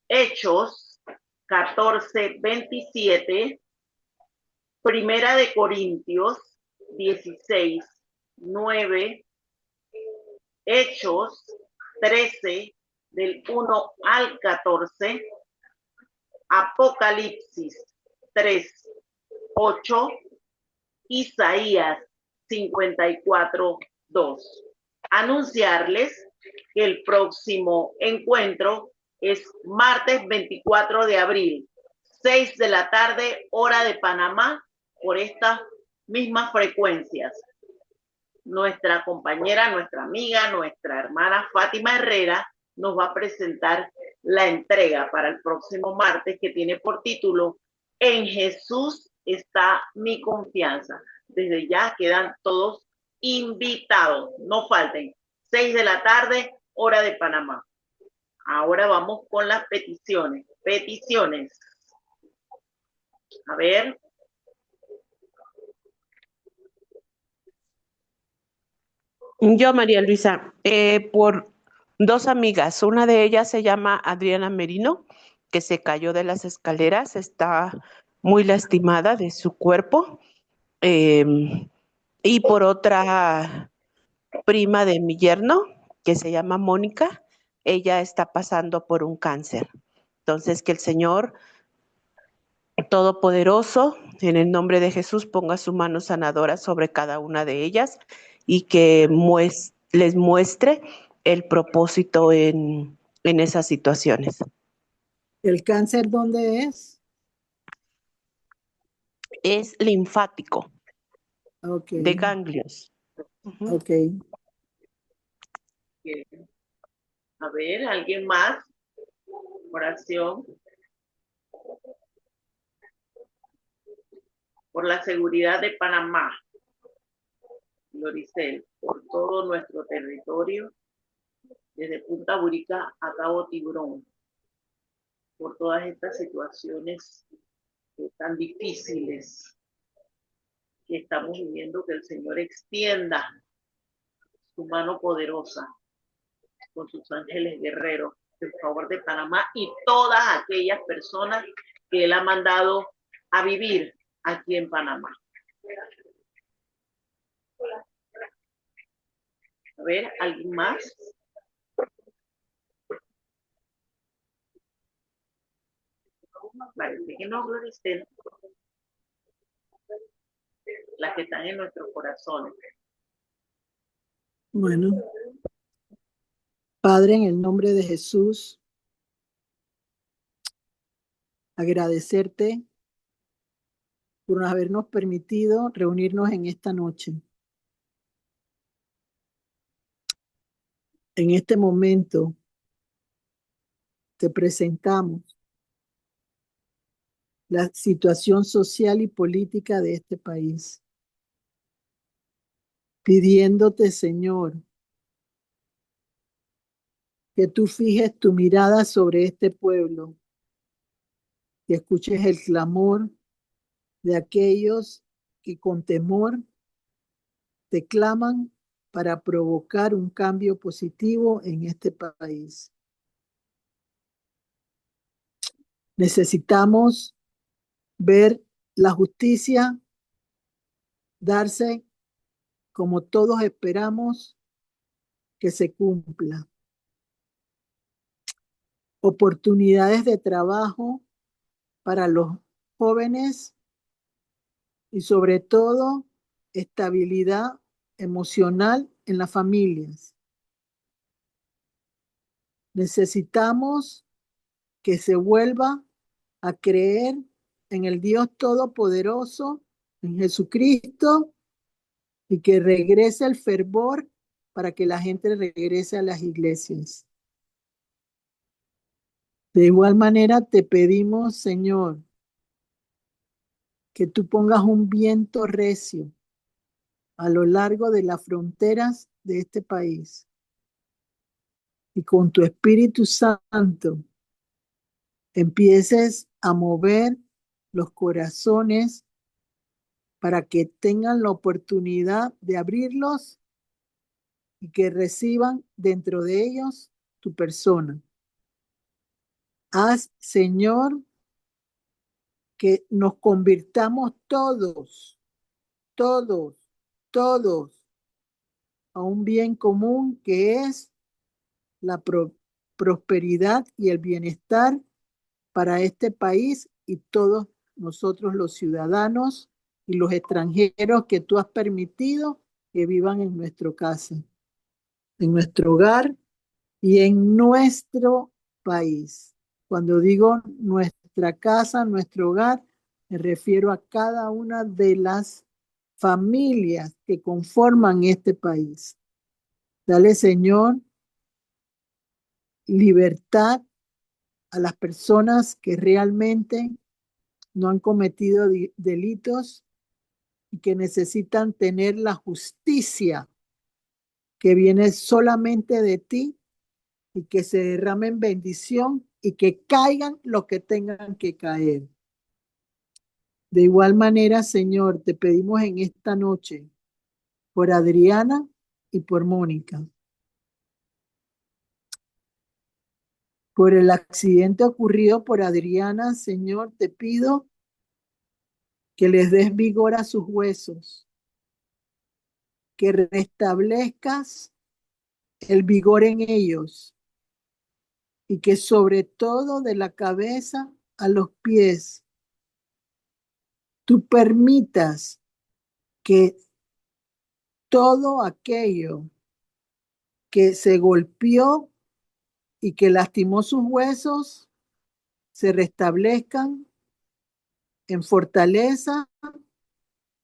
Hechos 14, 27. Primera de Corintios 16, 9. Hechos 13, del 1 al 14. Apocalipsis 3, 8. Isaías 54, 2. Anunciarles que el próximo encuentro es martes 24 de abril, 6 de la tarde, hora de Panamá, por estas mismas frecuencias. Nuestra compañera, nuestra amiga, nuestra hermana Fátima Herrera nos va a presentar la entrega para el próximo martes que tiene por título En Jesús está mi confianza. Desde ya quedan todos invitados, no falten. 6 de la tarde, hora de Panamá. Ahora vamos con las peticiones. Peticiones. A ver. Yo, María Luisa, por dos amigas. Una de ellas se llama Adriana Merino, que se cayó de las escaleras, está muy lastimada de su cuerpo. Y por otra prima de mi yerno, que se llama Mónica, ella está pasando por un cáncer. Entonces, que el Señor Todopoderoso, en el nombre de Jesús, ponga su mano sanadora sobre cada una de ellas y que les muestre el propósito en esas situaciones. ¿El cáncer dónde es? Es linfático, Okay. de ganglios. Ok. A ver, ¿alguien más? Oración. Por la seguridad de Panamá, Gloricel, por todo nuestro territorio, desde Punta Burica a Cabo Tiburón, por todas estas situaciones tan difíciles que estamos viviendo, que el Señor extienda su mano poderosa con sus ángeles guerreros en favor de Panamá y todas aquellas personas que Él ha mandado a vivir aquí en Panamá. A ver, ¿alguien más? Parece que no, Gloricel. Las que están en nuestros corazones. Bueno. Padre, en el nombre de Jesús, agradecerte por habernos permitido reunirnos en esta noche. En este momento te presentamos la situación social y política de este país, pidiéndote, Señor, que tú fijes tu mirada sobre este pueblo y escuches el clamor de aquellos que con temor te claman para provocar un cambio positivo en este país. Necesitamos ver la justicia darse como todos esperamos que se cumpla. Oportunidades de trabajo para los jóvenes y sobre todo estabilidad emocional en las familias. Necesitamos que se vuelva a creer en el Dios Todopoderoso, en Jesucristo, y que regrese el fervor para que la gente regrese a las iglesias. De igual manera te pedimos, Señor, que tú pongas un viento recio a lo largo de las fronteras de este país y con tu Espíritu Santo empieces a mover los corazones para que tengan la oportunidad de abrirlos y que reciban dentro de ellos tu persona. Haz, Señor, que nos convirtamos todos, todos a un bien común que es la prosperidad y el bienestar para este país y todos nosotros los ciudadanos y los extranjeros que tú has permitido que vivan en nuestra casa, en nuestro hogar y en nuestro país. Cuando digo nuestra casa, nuestro hogar, me refiero a cada una de las familias que conforman este país. Dale, Señor, libertad a las personas que realmente no han cometido delitos y que necesitan tener la justicia que viene solamente de ti y que se derramen bendición y que caigan lo que tengan que caer. De igual manera, Señor, te pedimos en esta noche por Adriana y por Mónica. Por el accidente ocurrido por Adriana, Señor, te pido que les des vigor a sus huesos, que restablezcas el vigor en ellos y que sobre todo de la cabeza a los pies, tú permitas que todo aquello que se golpeó y que lastimó sus huesos se restablezcan en fortaleza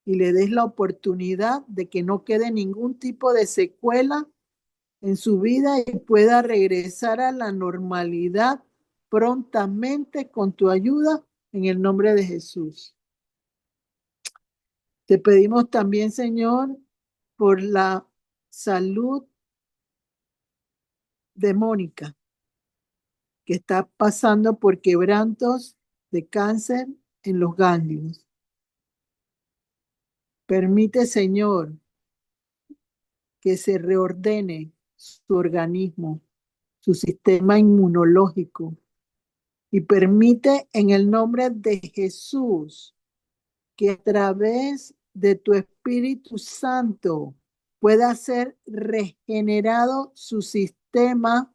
y le des la oportunidad de que no quede ningún tipo de secuela en su vida y pueda regresar a la normalidad prontamente con tu ayuda en el nombre de Jesús. Te pedimos también, Señor, por la salud de Mónica, que está pasando por quebrantos de cáncer en los ganglios. Permite, Señor, que se reordene su organismo, su sistema inmunológico, y permite en el nombre de Jesús que a través de tu Espíritu Santo pueda ser regenerado su sistema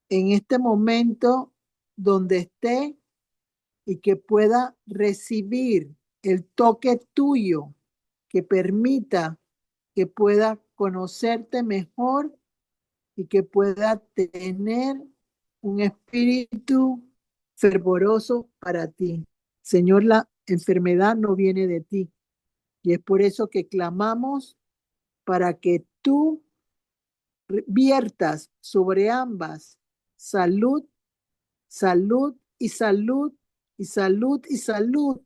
en este momento donde esté y que pueda recibir el toque tuyo que permita que pueda conocerte mejor y que pueda tener un espíritu fervoroso para ti. Señor, la enfermedad no viene de ti y es por eso que clamamos para que tú viertas sobre ambas salud, salud y salud y salud y salud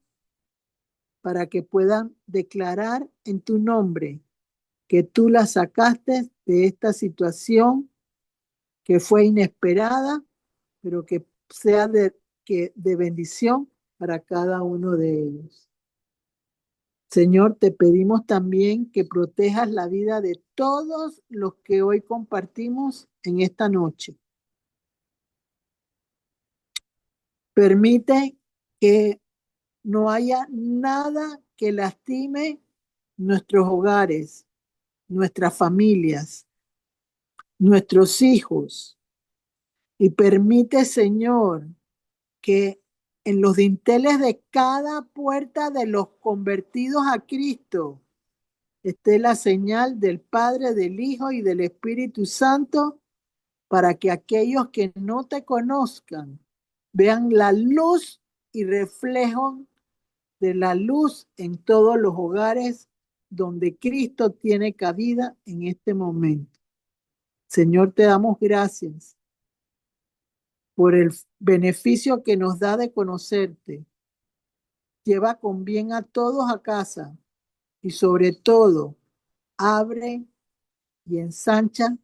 para que puedan declarar en tu nombre que tú la sacaste de esta situación que fue inesperada, pero que sea de bendición para cada uno de ellos. Señor, te pedimos también que protejas la vida de todos los que hoy compartimos en esta noche. Permite que no haya nada que lastime nuestros hogares, nuestras familias, nuestros hijos. Y permite, Señor, que en los dinteles de cada puerta de los convertidos a Cristo esté la señal del Padre, del Hijo y del Espíritu Santo, para que aquellos que no te conozcan vean la luz y reflejo de la luz en todos los hogares donde Cristo tiene cabida en este momento. Señor, te damos gracias por el beneficio que nos da de conocerte. Lleva con bien a todos a casa y sobre todo abre y ensancha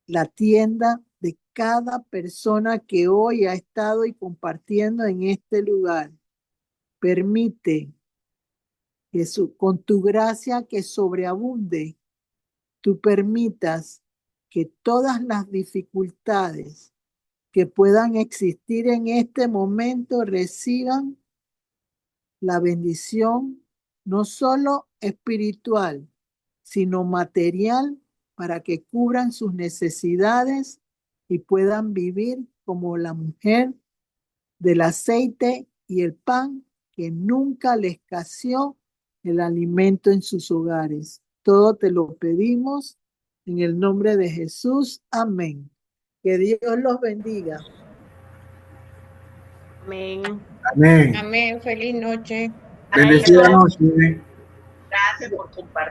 la tienda de cada persona que hoy ha estado y compartiendo en este lugar. Permite que con tu gracia que sobreabunde, tú permitas que todas las dificultades que puedan existir en este momento reciban la bendición no solo espiritual, sino material, para que cubran sus necesidades y puedan vivir como la mujer del aceite y el pan, que nunca le escaseó el alimento en sus hogares. Todo te lo pedimos en el nombre de Jesús. Amén. Que Dios los bendiga. Amén. Amén. Amén. Feliz noche. Bendecida Ay, noche. gracias por compartir.